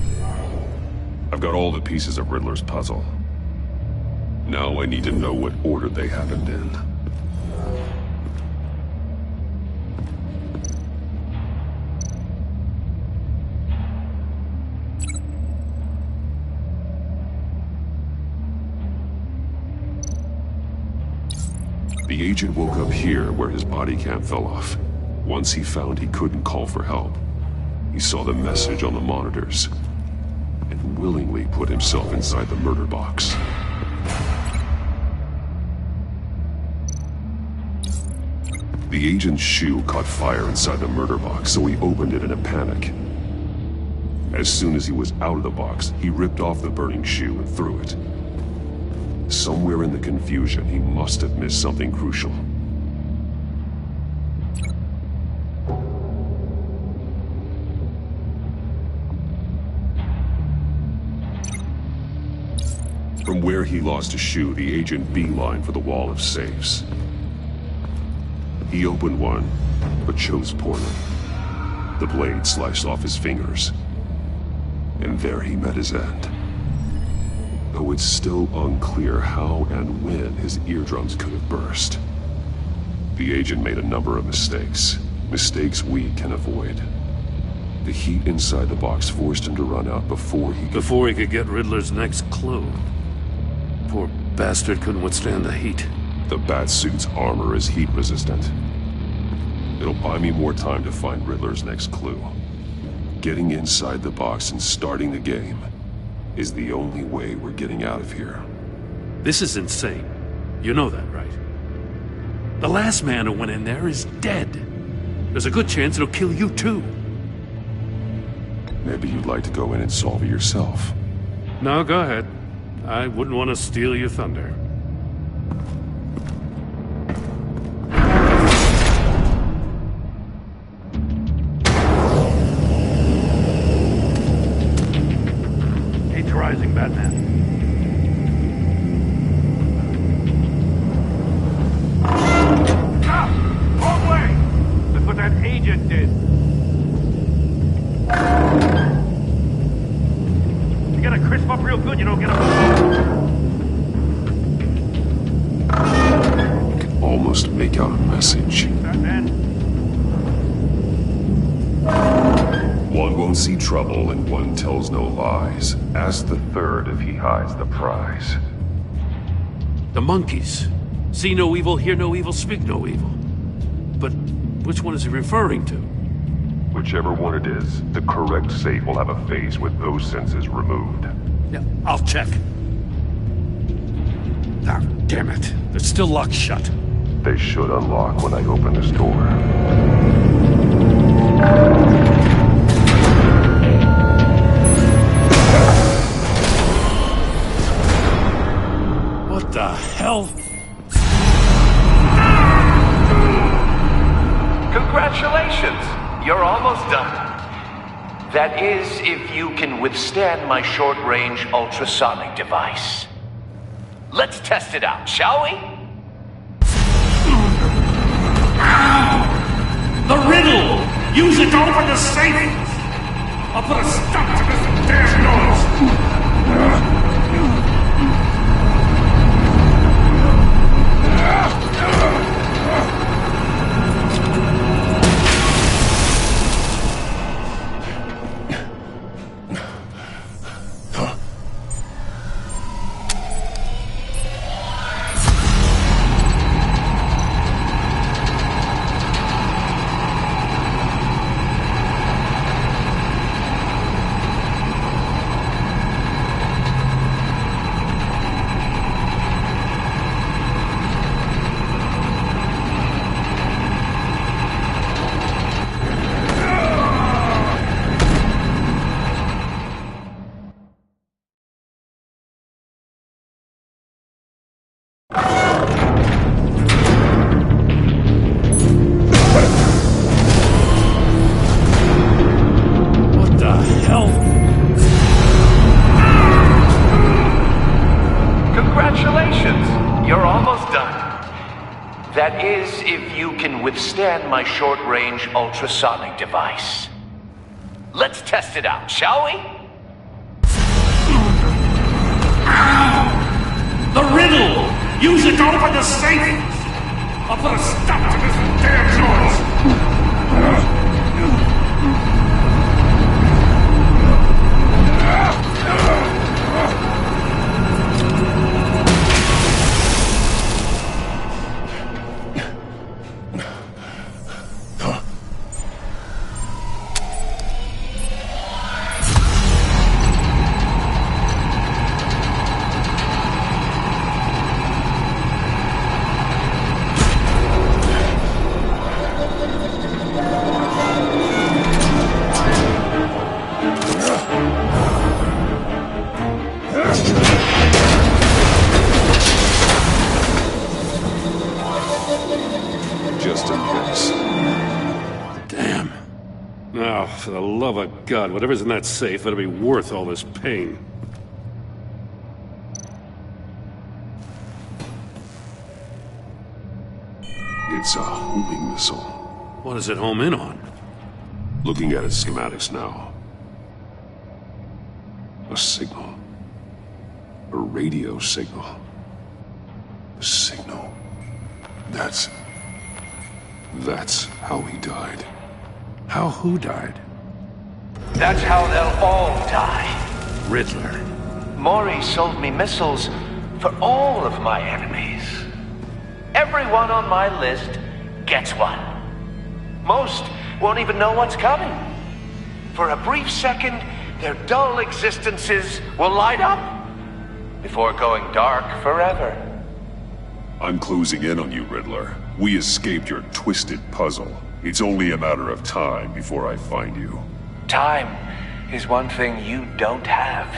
I've got all the pieces of Riddler's puzzle. Now I need to know what order they happened in. The agent woke up here where his body cam fell off. Once he found he couldn't call for help, he saw the message on the monitors and willingly put himself inside the murder box. The agent's shoe caught fire inside the murder box, so he opened it in a panic. As soon as he was out of the box, he ripped off the burning shoe and threw it. Somewhere in the confusion, he must have missed something crucial. From where he lost a shoe, the agent beelined for the wall of safes. He opened one, but chose poorly. The blade sliced off his fingers. And there he met his end. Though it's still unclear how and when his eardrums could have burst. The agent made a number of mistakes. Mistakes we can avoid. The heat inside the box forced him to run out before he could get Riddler's next clue. Poor bastard couldn't withstand the heat. The Batsuit's armor is heat resistant. It'll buy me more time to find Riddler's next clue. Getting inside the box and starting the game is the only way we're getting out of here. This is insane. You know that, right? The last man who went in there is dead. There's a good chance it'll kill you too. Maybe you'd like to go in and solve it yourself. No, go ahead. I wouldn't want to steal your thunder. Heat's rising, Batman. Stop! Wrong way! That's what that agent did. You gotta crisp up real good, you don't get a... I can almost make out a message. Batman? One won't see trouble and one tells no lies. Ask the third if he hides the prize. The monkeys. See no evil, hear no evil, speak no evil. But which one is he referring to? Whichever one it is, the correct safe will have a face with those senses removed. Yeah, I'll check. Ah, damn it. They're still locked shut. They should unlock when I open this door. What the hell? Congratulations! You're almost done. That is, if you can withstand my short-range ultrasonic device. Let's test it out, shall we? The riddle! Use it to open the safe! I'll put a stop to this damn noise! That is, if you can withstand my short-range ultrasonic device. Let's test it out, shall we? Use it to open the safe! I'll put a stop to this damn noise! For the love of God, whatever's in that safe better be worth all this pain. It's a homing missile. What does it home in on? Looking at its schematics now. A signal. A radio signal. A signal. That's how he died. How who died? That's how they'll all die. Riddler. Maury sold me missiles for all of my enemies. Everyone on my list gets one. Most won't even know what's coming. For a brief second, their dull existences will light up before going dark forever. I'm closing in on you, Riddler. We escaped your twisted puzzle. It's only a matter of time before I find you. Time is one thing you don't have.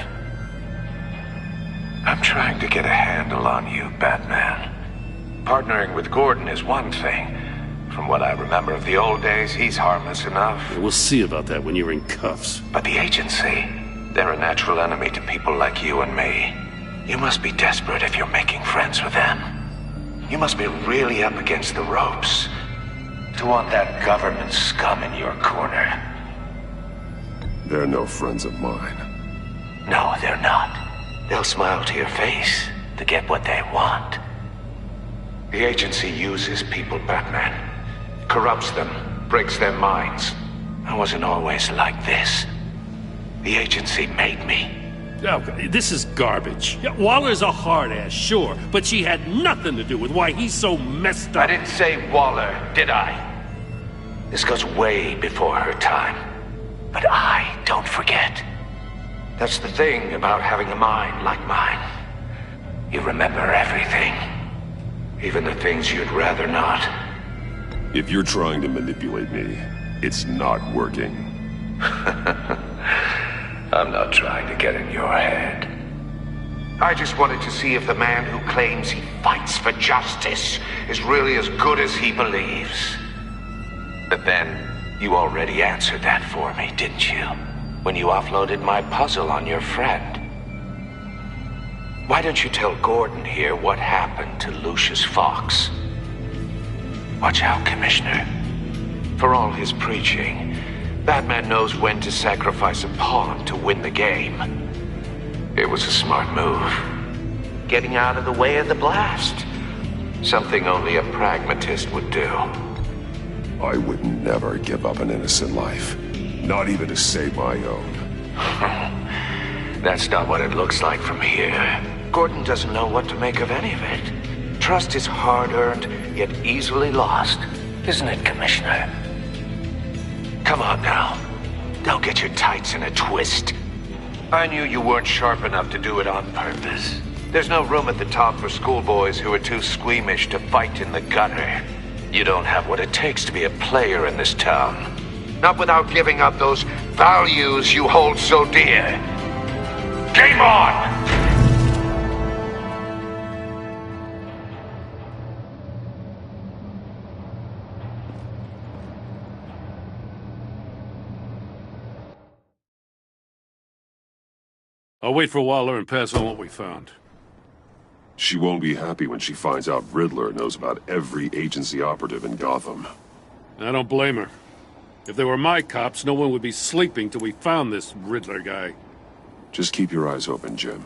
I'm trying to get a handle on you, Batman. Partnering with Gordon is one thing. From what I remember of the old days, he's harmless enough. We'll see about that when you're in cuffs. But the agency, they're a natural enemy to people like you and me. You must be desperate if you're making friends with them. You must be really up against the ropes to want that government scum in your corner. They're no friends of mine. No, they're not. They'll smile to your face to get what they want. The agency uses people, Batman. Corrupts them, breaks their minds. I wasn't always like this. The agency made me. Oh, this is garbage. Yeah, Waller's a hard-ass, sure, but she had nothing to do with why he's so messed up. I didn't say Waller, did I? This goes way before her time. But I don't forget. That's the thing about having a mind like mine. You remember everything. Even the things you'd rather not. If you're trying to manipulate me, it's not working. I'm not trying to get in your head. I just wanted to see if the man who claims he fights for justice is really as good as he believes. But then, you already answered that for me, didn't you? When you offloaded my puzzle on your friend. Why don't you tell Gordon here what happened to Lucius Fox? Watch out, Commissioner. For all his preaching, Batman knows when to sacrifice a pawn to win the game. It was a smart move. Getting out of the way of the blast. Something only a pragmatist would do. I would never give up an innocent life. Not even to save my own. That's not what it looks like from here. Gordon doesn't know what to make of any of it. Trust is hard-earned, yet easily lost. Isn't it, Commissioner? Come on now. Don't get your tights in a twist. I knew you weren't sharp enough to do it on purpose. There's no room at the top for schoolboys who are too squeamish to fight in the gutter. You don't have what it takes to be a player in this town. Not without giving up those values you hold so dear. Game on! I'll wait for Waller and pass on what we found. She won't be happy when she finds out Riddler knows about every agency operative in Gotham. I don't blame her. If they were my cops, no one would be sleeping till we found this Riddler guy. Just keep your eyes open, Jim.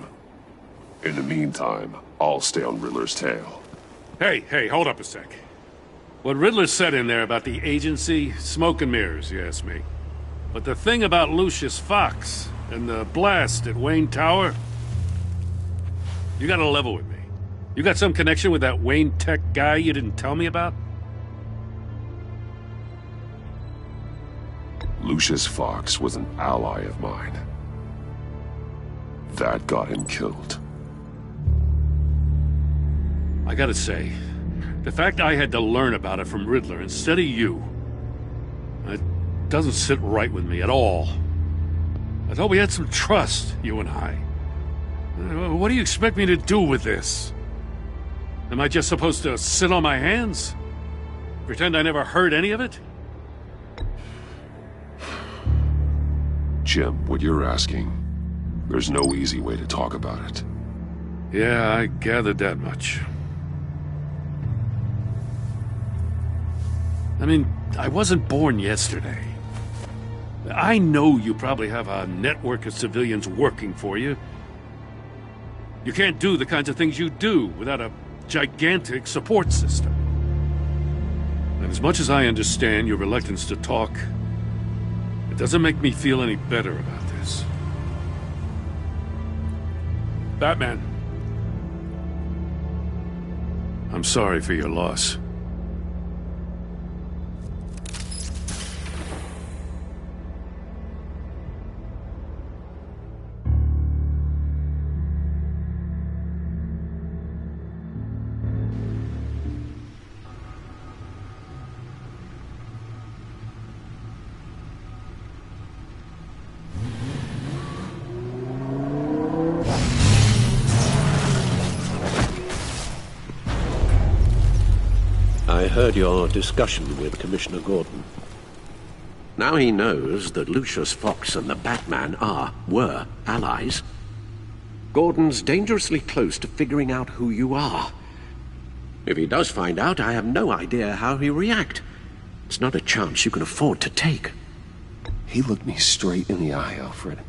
In the meantime, I'll stay on Riddler's tail. Hey, hold up a sec. What Riddler said in there about the agency, smoke and mirrors, you ask me. But the thing about Lucius Fox and the blast at Wayne Tower, you gotta level with me. You got some connection with that Wayne Tech guy you didn't tell me about? Lucius Fox was an ally of mine. That got him killed. I gotta say, the fact I had to learn about it from Riddler instead of you, it doesn't sit right with me at all. I thought we had some trust, you and I. What do you expect me to do with this? Am I just supposed to sit on my hands? Pretend I never heard any of it? Jim, what you're asking, there's no easy way to talk about it. Yeah, I gathered that much. I mean, I wasn't born yesterday. I know you probably have a network of civilians working for you. You can't do the kinds of things you do without a gigantic support system. And as much as I understand your reluctance to talk, it doesn't make me feel any better about this. Batman, I'm sorry for your loss. I heard your discussion with Commissioner Gordon. Now he knows that Lucius Fox and the Batman were allies. Gordon's dangerously close to figuring out who you are. If he does find out, I have no idea how he'll react. It's not a chance you can afford to take. He looked me straight in the eye, Alfred.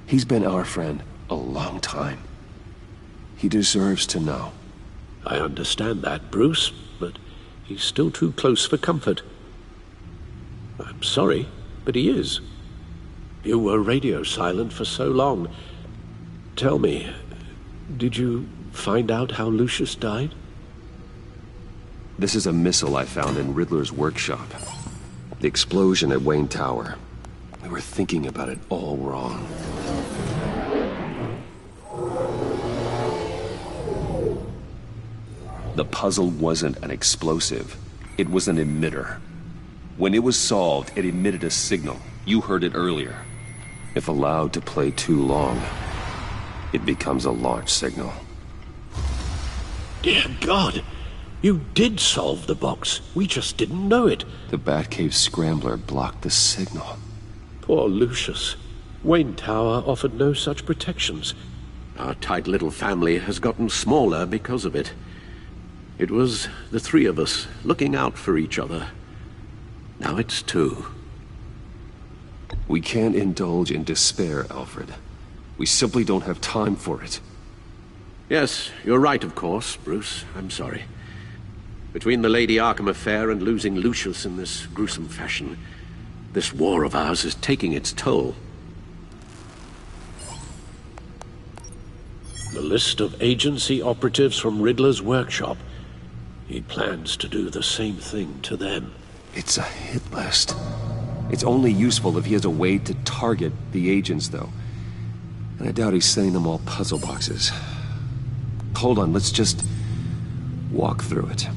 He's been our friend a long time. He deserves to know. I understand that, Bruce, but he's still too close for comfort. I'm sorry, but he is. You were radio silent for so long. Tell me, did you find out how Lucius died? This is a missile I found in Riddler's workshop. The explosion at Wayne Tower. We were thinking about it all wrong. The puzzle wasn't an explosive. It was an emitter. When it was solved, it emitted a signal. You heard it earlier. If allowed to play too long, it becomes a launch signal. Dear God! You did solve the box. We just didn't know it. The Batcave scrambler blocked the signal. Poor Lucius. Wayne Tower offered no such protections. Our tight little family has gotten smaller because of it. It was the three of us looking out for each other. Now it's two. We can't indulge in despair, Alfred. We simply don't have time for it. Yes, you're right, of course, Bruce. I'm sorry. Between the Lady Arkham affair and losing Lucius in this gruesome fashion, this war of ours is taking its toll. The list of agency operatives from Riddler's workshop. He plans to do the same thing to them. It's a hit list. It's only useful if he has a way to target the agents, though. And I doubt he's sending them all puzzle boxes. Hold on, let's just walk through it.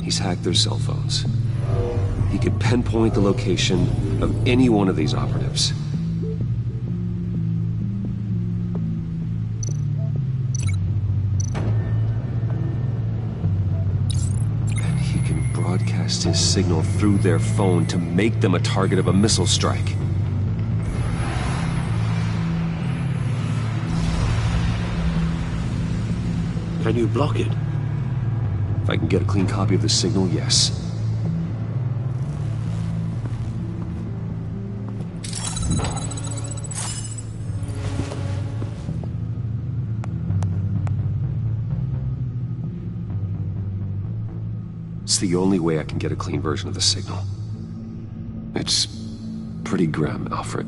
He's hacked their cell phones. He could pinpoint the location of any one of these operatives. And he can broadcast his signal through their phone to make them a target of a missile strike. Can you block it? If If I can get a clean copy of the signal, yes. It's the only way I can get a clean version of the signal. It's pretty grim, Alfred.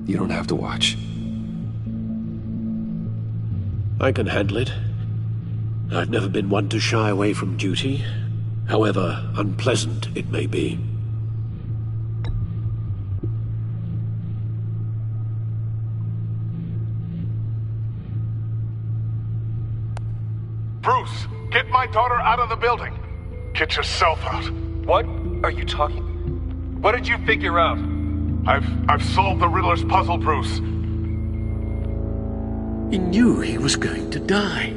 You don't have to watch. I can handle it. I've never been one to shy away from duty, however unpleasant it may be. Bruce, get my daughter out of the building. Get yourself out. What are you talking? What did you figure out? I've solved the Riddler's puzzle, Bruce. He knew he was going to die.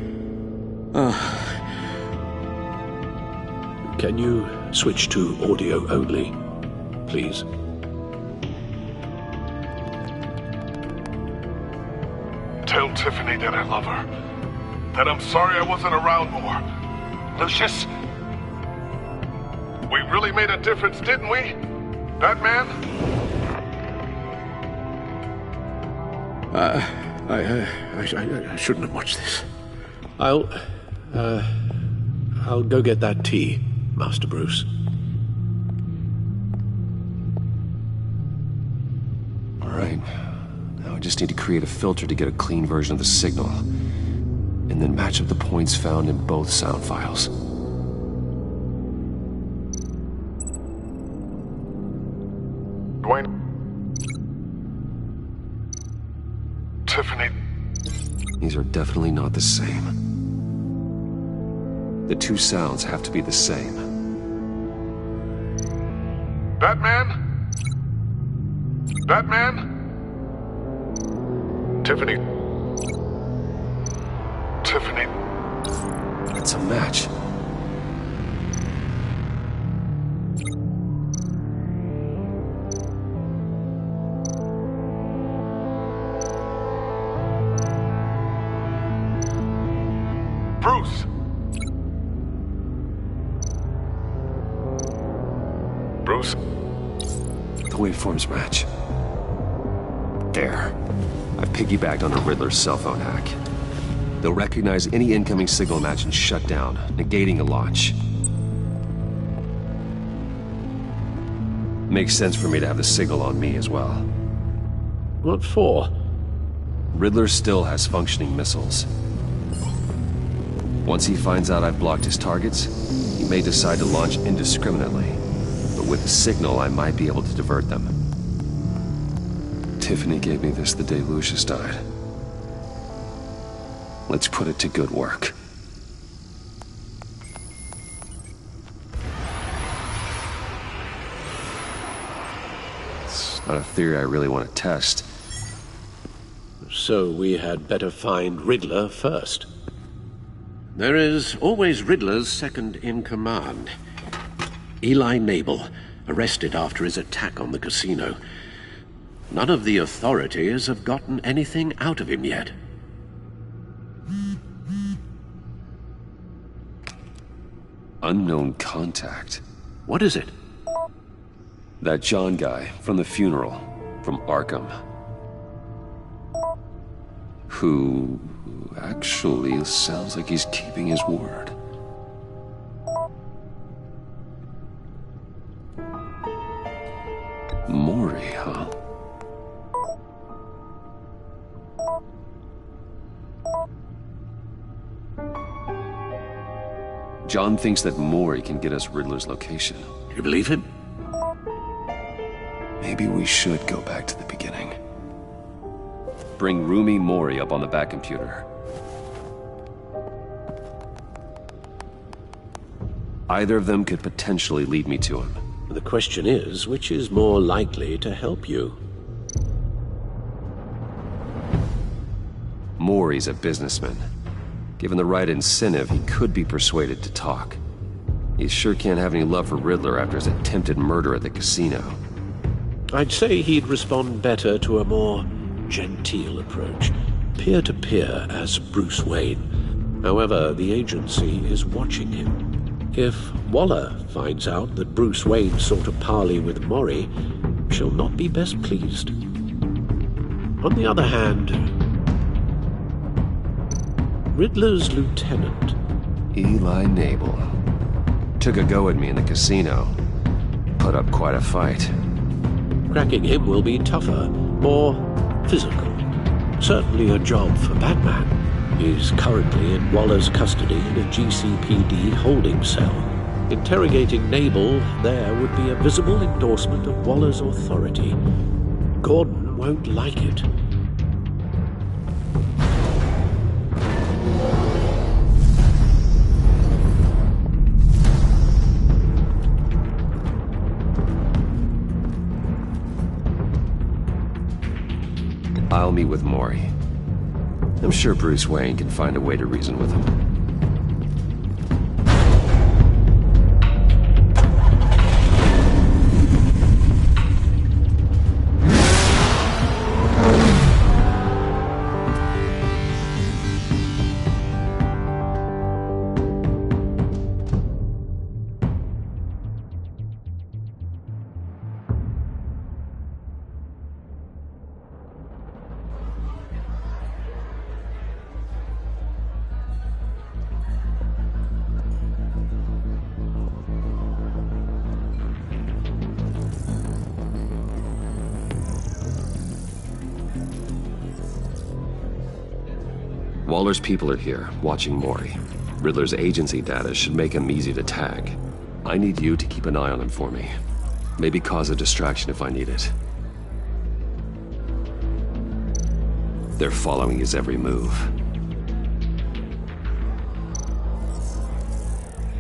Can you switch to audio only, please? Tell Tiffany that I love her. That I'm sorry I wasn't around more. Lucius? We really made a difference, didn't we? Batman? I shouldn't have watched this. I'll go get that tea, Master Bruce. All right. Now I just need to create a filter to get a clean version of the signal, and then match up the points found in both sound files. Dwayne. Tiffany. These are definitely not the same. The two sounds have to be the same. Batman? Batman? Tiffany. Tiffany. It's a match. Bruce! Bruce? The waveforms match. There. I've piggybacked on the Riddler's cell phone hack. They'll recognize any incoming signal match and shut down, negating a launch. Makes sense for me to have the signal on me as well. What for? Riddler still has functioning missiles. Once he finds out I've blocked his targets, he may decide to launch indiscriminately. But with the signal, I might be able to divert them. Tiffany gave me this the day Lucius died. Let's put it to good work. It's not a theory I really want to test. So we had better find Riddler first. There is always Riddler's second-in-command. Eli Nabel, arrested after his attack on the casino. None of the authorities have gotten anything out of him yet. Unknown contact. What is it? That John guy from the funeral, from Arkham. Who actually sounds like he's keeping his word. Maury, huh? John thinks that Maury can get us Riddler's location. You believe him? Maybe we should go back to the beginning. Bring Rumi Maury up on the back computer. Either of them could potentially lead me to him. The question is, which is more likely to help you? Maury's a businessman. Given the right incentive, he could be persuaded to talk. He sure can't have any love for Riddler after his attempted murder at the casino. I'd say he'd respond better to a more genteel approach. Peer-to-peer as Bruce Wayne. However, the agency is watching him. If Waller finds out that Bruce Wayne sought a parley with Mori, she'll not be best pleased. On the other hand, Riddler's lieutenant, Eli Nabel, took a go at me in the casino. Put up quite a fight. Cracking him will be tougher, more physical. Certainly a job for Batman. He's currently in Waller's custody in a GCPD holding cell. Interrogating Nabel there would be a visible endorsement of Waller's authority. Gordon won't like it. I'll meet with Mori. I'm sure Bruce Wayne can find a way to reason with him. Waller's people are here, watching Mori. Riddler's agency data should make him easy to tag. I need you to keep an eye on him for me. Maybe cause a distraction if I need it. They're following his every move.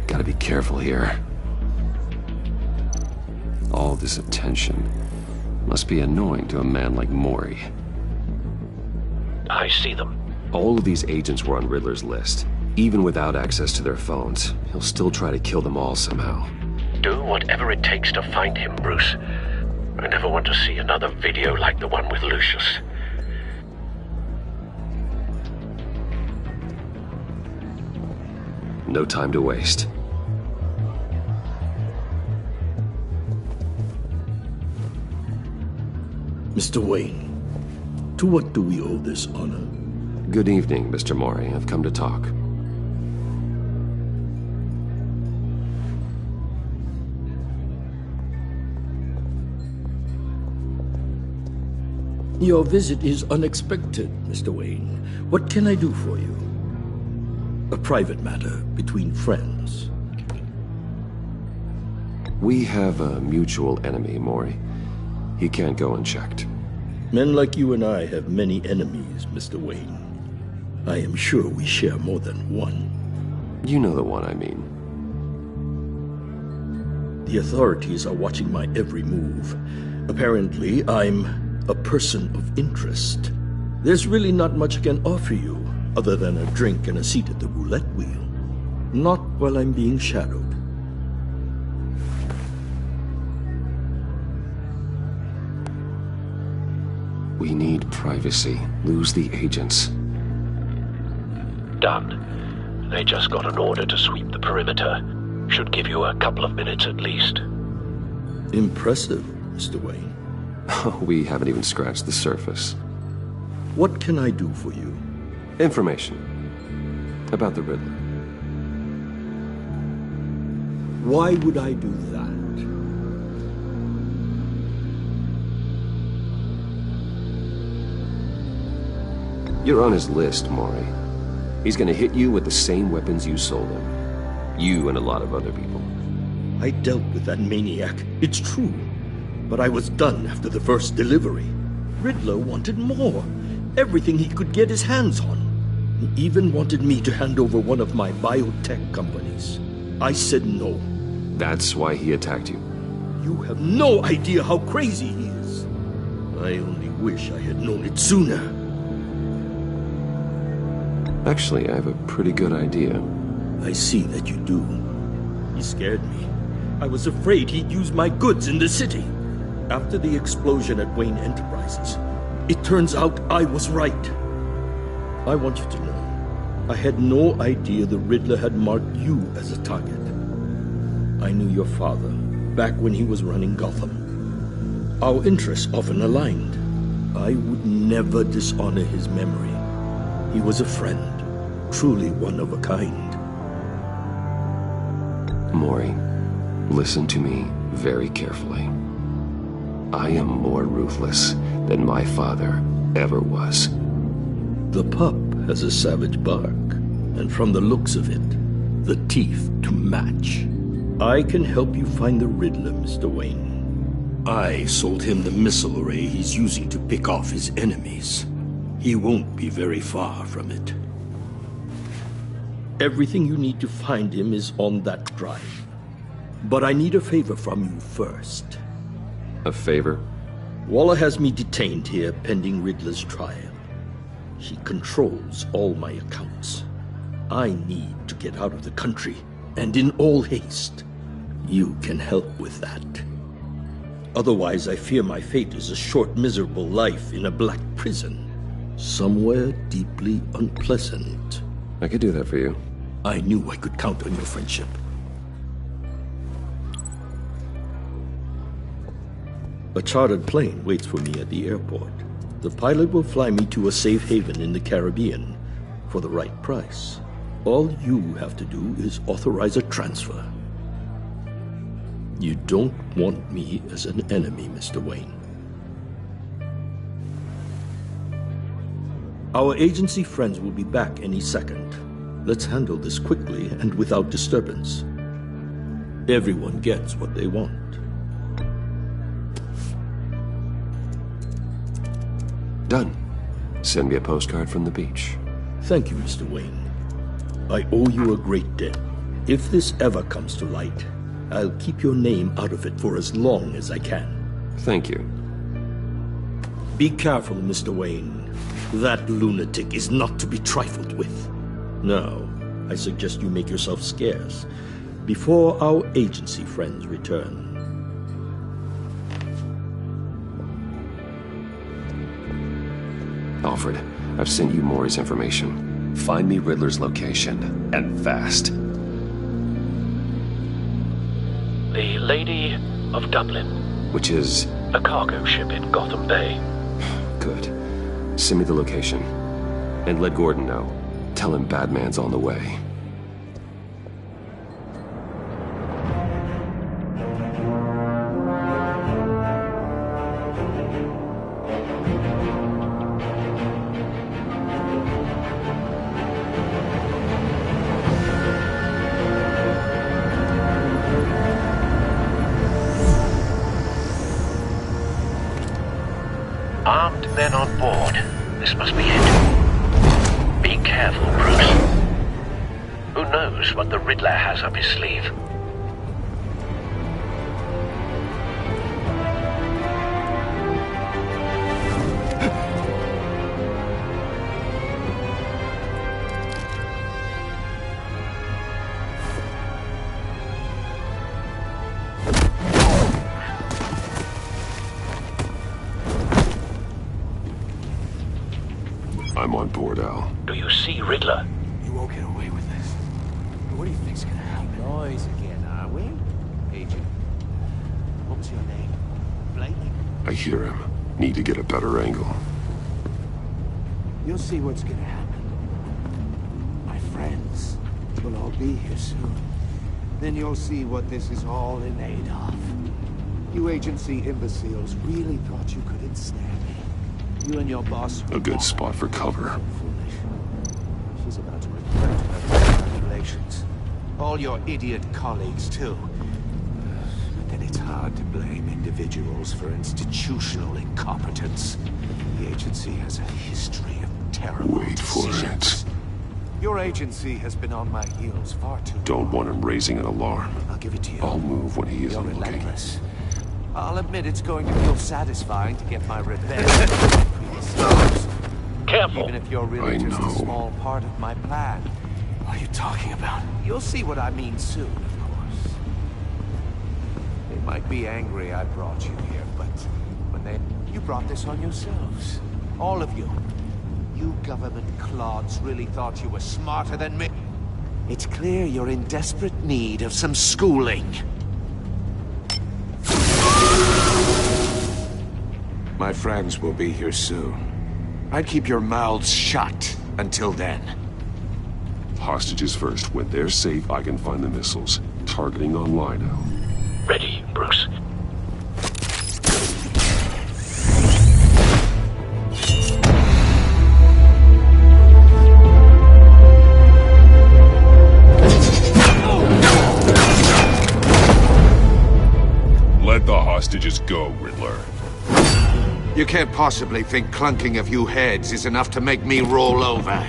Gotta be careful here. All this attention must be annoying to a man like Mori. I see them. All of these agents were on Riddler's list. Even without access to their phones, he'll still try to kill them all somehow. Do whatever it takes to find him, Bruce. I never want to see another video like the one with Lucius. No time to waste. Mr. Wayne, to what do we owe this honor? Good evening, Mr. Mori. I've come to talk. Your visit is unexpected, Mr. Wayne. What can I do for you? A private matter between friends. We have a mutual enemy, Mori. He can't go unchecked. Men like you and I have many enemies, Mr. Wayne. I am sure we share more than one. You know the one I mean. The authorities are watching my every move. Apparently, I'm a person of interest. There's really not much I can offer you, other than a drink and a seat at the roulette wheel. Not while I'm being shadowed. We need privacy. Lose the agents. Done. They just got an order to sweep the perimeter. Should give you a couple of minutes at least. Impressive, Mr. Wayne. We haven't even scratched the surface. What can I do for you? Information. About the Riddler. Why would I do that? You're on his list, Mori. He's gonna hit you with the same weapons you sold him. You and a lot of other people. I dealt with that maniac, it's true. But I was done after the first delivery. Riddler wanted more. Everything he could get his hands on. He even wanted me to hand over one of my biotech companies. I said no. That's why he attacked you. You have no idea how crazy he is. I only wish I had known it sooner. Actually, I have a pretty good idea. I see that you do. He scared me. I was afraid he'd use my goods in the city. After the explosion at Wayne Enterprises, it turns out I was right. I want you to know, I had no idea the Riddler had marked you as a target. I knew your father back when he was running Gotham. Our interests often aligned. I would never dishonor his memory. He was a friend, truly one of a kind. Maury, listen to me very carefully. I am more ruthless than my father ever was. The pup has a savage bark, and from the looks of it, the teeth to match. I can help you find the Riddler, Mr. Wayne. I sold him the missile array he's using to pick off his enemies. He won't be very far from it. Everything you need to find him is on that drive. But I need a favor from you first. A favor? Waller has me detained here pending Riddler's trial. He controls all my accounts. I need to get out of the country, and in all haste. You can help with that. Otherwise, I fear my fate is a short, miserable life in a black prison. Somewhere deeply unpleasant. I could do that for you. I knew I could count on your friendship. A chartered plane waits for me at the airport. The pilot will fly me to a safe haven in the Caribbean for the right price. All you have to do is authorize a transfer. You don't want me as an enemy, Mr. Wayne. Our agency friends will be back any second. Let's handle this quickly and without disturbance. Everyone gets what they want. Done. Send me a postcard from the beach. Thank you, Mr. Wayne. I owe you a great debt. If this ever comes to light, I'll keep your name out of it for as long as I can. Thank you. Be careful, Mr. Wayne. That lunatic is not to be trifled with. Now, I suggest you make yourself scarce before our agency friends return. Alfred, I've sent you Maury's information. Find me Riddler's location, and fast. The Lady of Dublin. Which is? A cargo ship in Gotham Bay. Good. Send me the location. And let Gordon know. Tell him Batman's on the way. Armed men on board. This must be it. Be careful, Bruce. Who knows what the Riddler has up his sleeve? I'm on board, Al. Do you see Riddler? You won't get away with this. What do you think's gonna happen? Noise again, are we? Agent. What was your name? Blake? I hear him. Need to get a better angle. You'll see what's gonna happen. My friends will all be here soon. Then you'll see what this is all in aid of. You agency imbeciles really thought you could ensnare me. You and your boss. A good spot for cover. She's about to regret her calculations. All your idiot colleagues, too. But then it's hard to blame individuals for institutional incompetence. The agency has a history of terrible Wait for decisions. Your agency has been on my heels far too long. Don't want him raising an alarm. I'll give it to you. I'll move when he You're isn't looking. relentless. I'll admit it's going to feel satisfying to get my revenge. Careful! Even if you're really just a small part of my plan. What are you talking about? You'll see what I mean soon, of course. They might be angry I brought you here, but when you brought this on yourselves. All of you. You government clods really thought you were smarter than me. It's clear you're in desperate need of some schooling. My friends will be here soon. I'd keep your mouths shut until then. Hostages first. When they're safe, I can find the missiles. Targeting on Lino. Ready, Bruce. Let the hostages go, Riddler. You can't possibly think clunking a few heads is enough to make me roll over.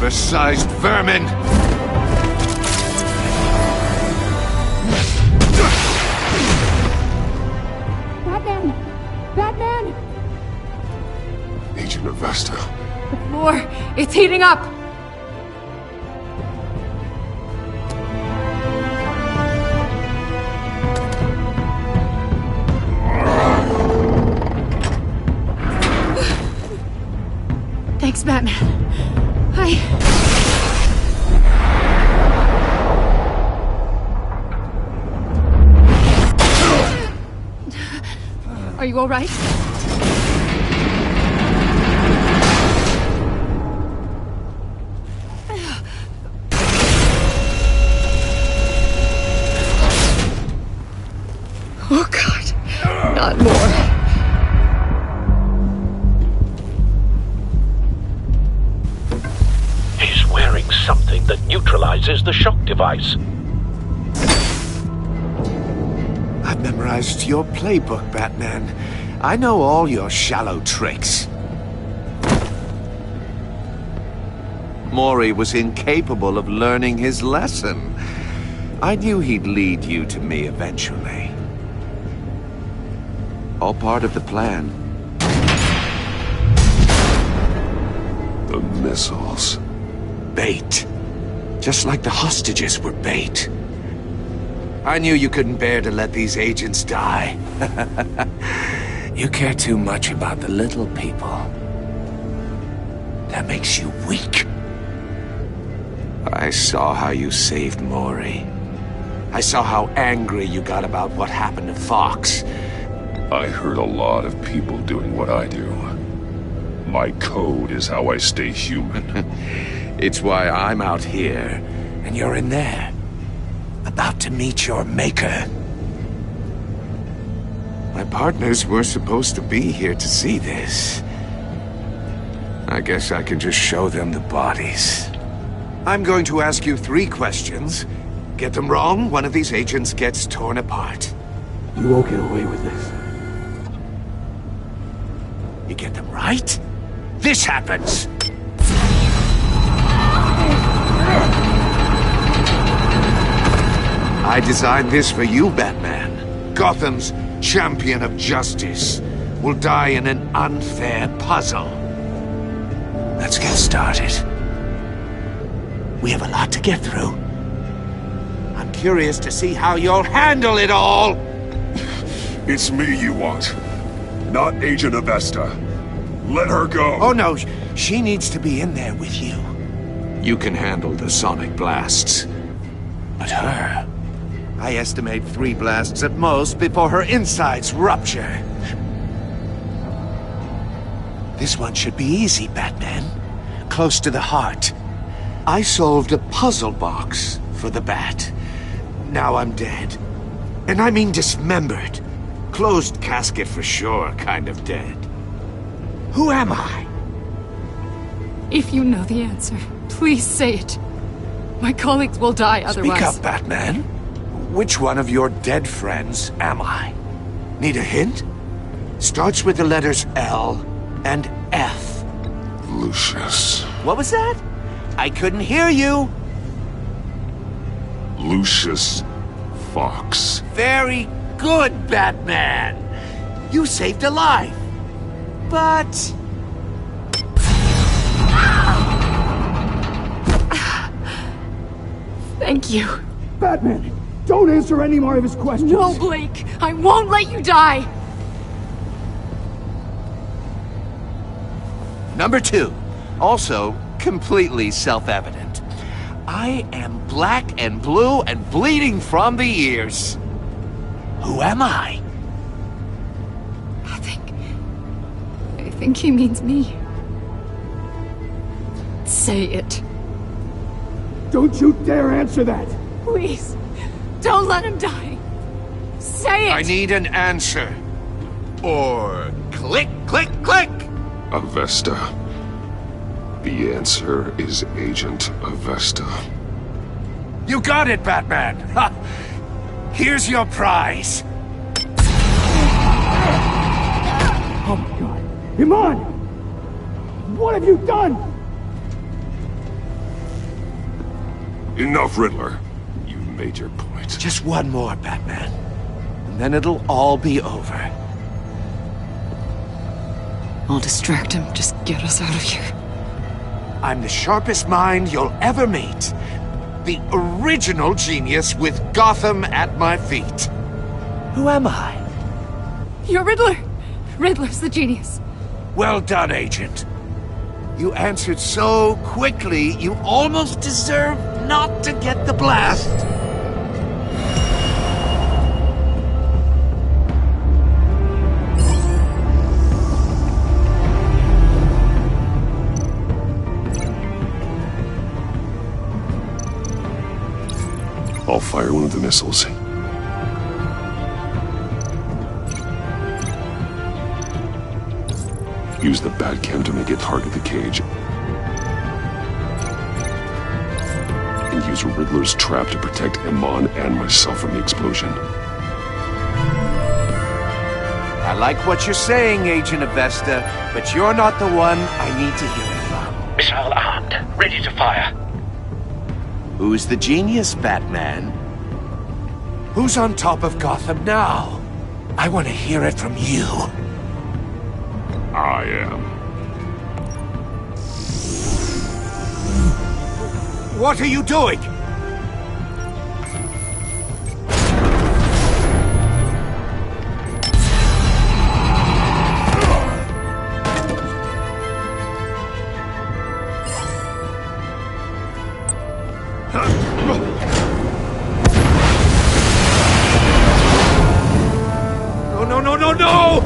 Oversized vermin! Batman! Batman! Agent Avesta. The floor, it's heating up! Thanks, Batman. Are you all right? Oh, God. Not more. He's wearing something that neutralizes the shock device. I've memorized your playbook, Batman. I know all your shallow tricks. Mori was incapable of learning his lesson. I knew he'd lead you to me eventually. All part of the plan. The missiles. Bait. Just like the hostages were bait. I knew you couldn't bear to let these agents die. You care too much about the little people. That makes you weak. I saw how you saved Mori. I saw how angry you got about what happened to Fox. I heard a lot of people doing what I do. My code is how I stay human. It's why I'm out here, and you're in there. About to meet your maker. My partners were supposed to be here to see this. I guess I can just show them the bodies. I'm going to ask you 3 questions. Get them wrong, one of these agents gets torn apart. You won't get away with this. You get them right, this happens! I designed this for you, Batman. Gotham's champion of justice will die in an unfair puzzle. Let's get started. We have a lot to get through. I'm curious to see how you'll handle it all! It's me you want, not Agent Avesta. Let her go! Oh no, she needs to be in there with you. You can handle the sonic blasts. But her... I estimate 3 blasts at most before her insides rupture. This one should be easy, Batman. Close to the heart. I solved a puzzle box for the Bat. Now I'm dead. And I mean dismembered. Closed casket for sure, kind of dead. Who am I? If you know the answer, please say it. My colleagues will die otherwise. Speak up, Batman. Which one of your dead friends am I? Need a hint? Starts with the letters L and F. Lucius. What was that? I couldn't hear you. Lucius Fox. Very good, Batman. You saved a life. But... Thank you. Batman, don't answer any more of his questions. No, Blake. I won't let you die. Number 2. Also, completely self-evident. I am black and blue and bleeding from the ears. Who am I? I think he means me. Say it. Don't you dare answer that! Please, don't let him die. Say it! I need an answer. Or click, click, click! Avesta. The answer is Agent Avesta. You got it, Batman! Ha! Here's your prize. Oh my god. Iman! What have you done? Enough, Riddler. You've made your point. Just one more, Batman. And then it'll all be over. I'll distract him. Just get us out of here. I'm the sharpest mind you'll ever meet. The original genius with Gotham at my feet. Who am I? You're Riddler. Riddler's the genius. Well done, Agent. You answered so quickly, you almost deserve not to get the blast. I'll fire one of the missiles. Use the Batcam to make it target the cage. And use Riddler's trap to protect Iman and myself from the explosion. I like what you're saying, Agent Avesta, but you're not the one I need to hear it from. Missile armed, ready to fire. Who's the genius, Batman? Who's on top of Gotham now? I want to hear it from you. I am. What are you doing? No!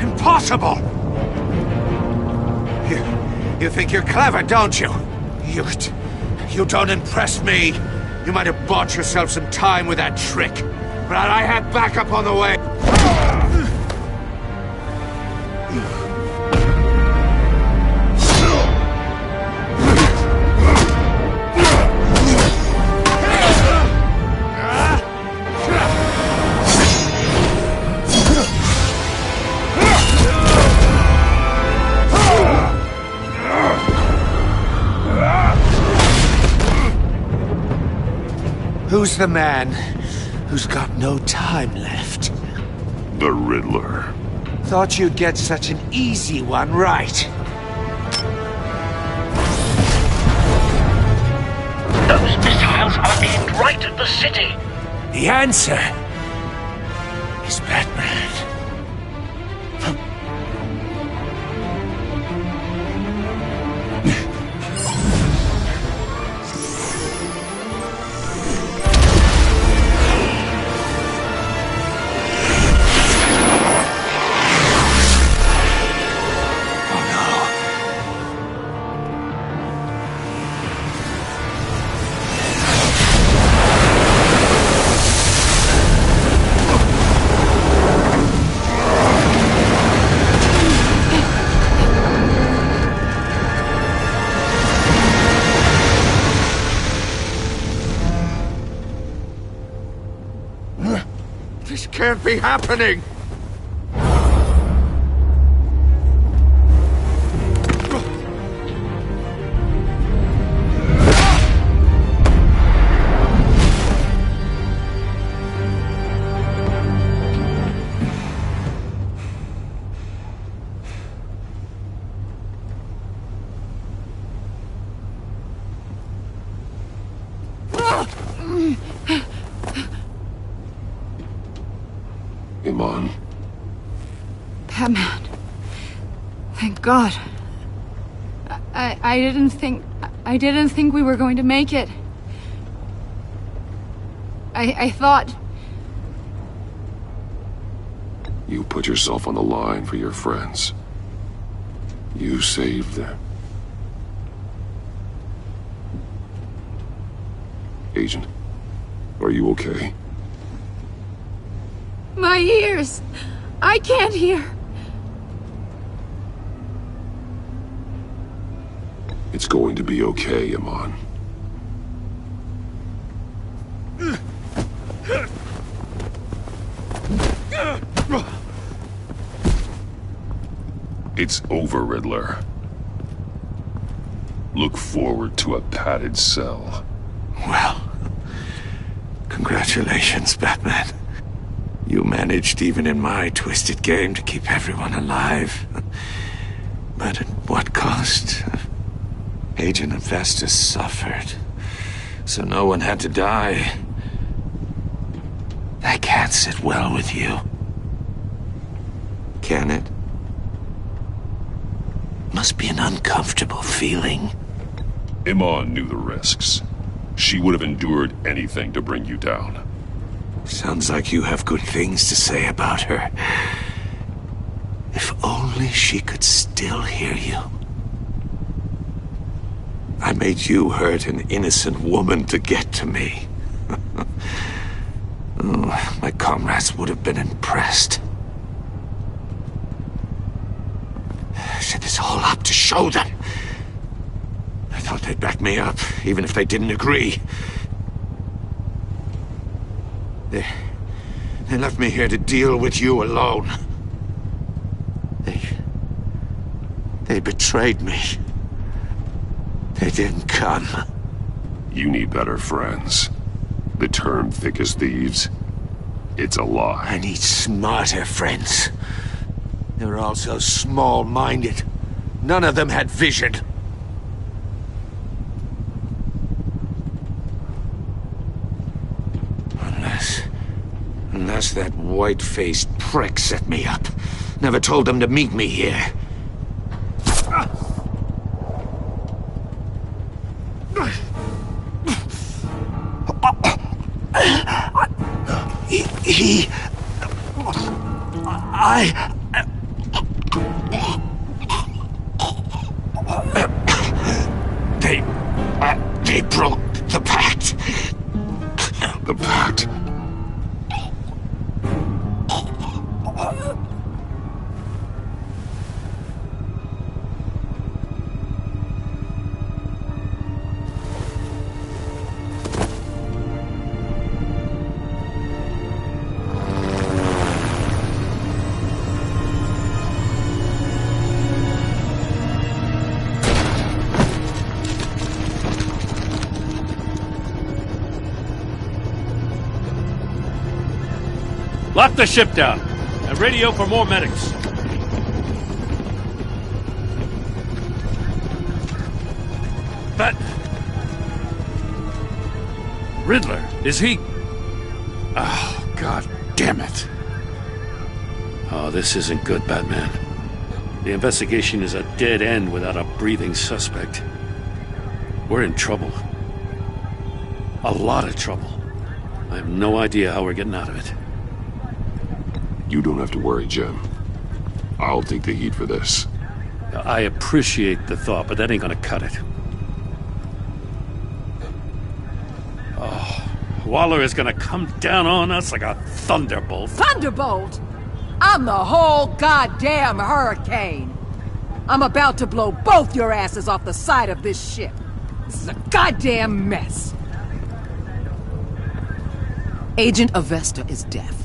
Impossible! You think you're clever, don't you? You don't impress me. You might have bought yourself some time with that trick, but I had backup on the way. Who's the man who's got no time left? The Riddler. Thought you'd get such an easy one right. Those missiles are aimed right at the city. The answer is Batman. This can't be happening! Batman. Thank God. I didn't think we were going to make it. I thought... You put yourself on the line for your friends. You saved them. Agent, are you okay? My ears! I can't hear! It's going to be okay, Iman. It's over, Riddler. Look forward to a padded cell. Well, congratulations, Batman. You managed, even in my twisted game, to keep everyone alive. But at what cost? Agent Avestus suffered, so no one had to die. That can't sit well with you. Can it? Must be an uncomfortable feeling. Iman knew the risks. She would have endured anything to bring you down. Sounds like you have good things to say about her. If only she could still hear you. I made you hurt an innocent woman to get to me. Oh, my comrades would have been impressed. I set this all up to show them. I thought they'd back me up, even if they didn't agree. They left me here to deal with you alone. They betrayed me. They didn't come. You need better friends. The term thick as thieves, it's a lie. I need smarter friends. They were all so small-minded. None of them had vision. Unless that white-faced prick set me up. Never told them to meet me here. They broke the pact. The pact? Lock the ship down, and radio for more medics. Riddler, is he... Oh, God damn it. Oh, this isn't good, Batman. The investigation is a dead end without a breathing suspect. We're in trouble. A lot of trouble. I have no idea how we're getting out of it. You don't have to worry, Jim. I'll take the heat for this. I appreciate the thought, but that ain't gonna cut it. Oh, Waller is gonna come down on us like a thunderbolt. Thunderbolt? I'm the whole goddamn hurricane. I'm about to blow both your asses off the side of this ship. This is a goddamn mess. Agent Avesta is deaf.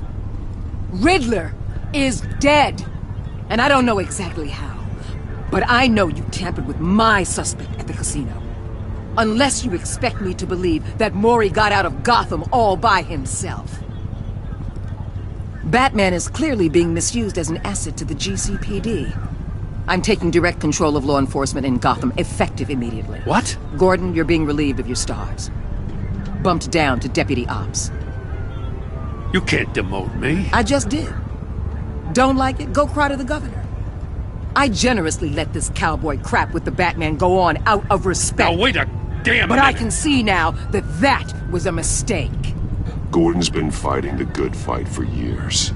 Riddler is dead. And I don't know exactly how, but I know you tampered with my suspect at the casino. Unless you expect me to believe that Mori got out of Gotham all by himself. Batman is clearly being misused as an asset to the GCPD. I'm taking direct control of law enforcement in Gotham, effective immediately. What? Gordon, you're being relieved of your stars. Bumped down to Deputy Ops. You can't demote me. I just did. Don't like it? Go cry to the governor. I generously let this cowboy crap with the Batman go on out of respect. Now wait a damn But minute. I can see now that that was a mistake. Gordon's been fighting the good fight for years.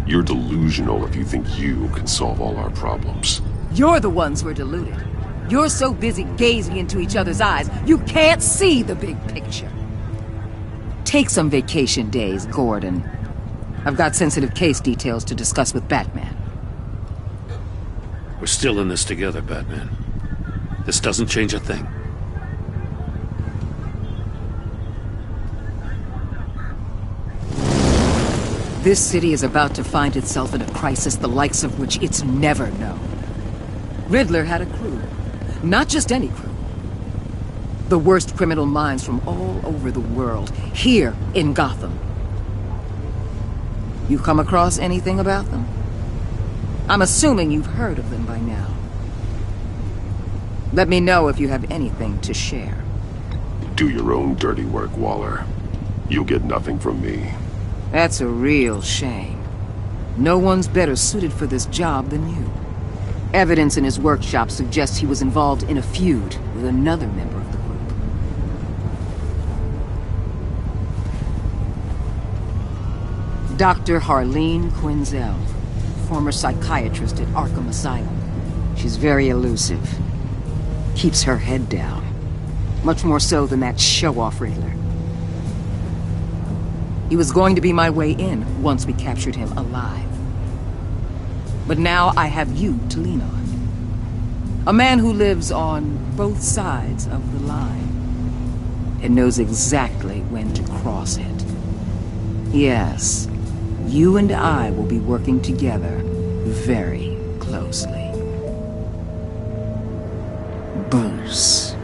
You're delusional if you think you can solve all our problems. You're the ones who are deluded. You're so busy gazing into each other's eyes, you can't see the big picture. Take some vacation days, Gordon. I've got sensitive case details to discuss with Batman. We're still in this together, Batman. This doesn't change a thing. This city is about to find itself in a crisis the likes of which it's never known. Riddler had a crew. Not just any crew. The worst criminal minds from all over the world, here in Gotham. You come across anything about them? I'm assuming you've heard of them by now. Let me know if you have anything to share. Do your own dirty work, Waller. You'll get nothing from me. That's a real shame. No one's better suited for this job than you. Evidence in his workshop suggests he was involved in a feud with another member of the group. Dr. Harleen Quinzel, former psychiatrist at Arkham Asylum. She's very elusive. Keeps her head down. Much more so than that show-off Riddler. He was going to be my way in once we captured him alive. But now I have you to lean on. A man who lives on both sides of the line and knows exactly when to cross it. Yes, you and I will be working together very closely. Bruce.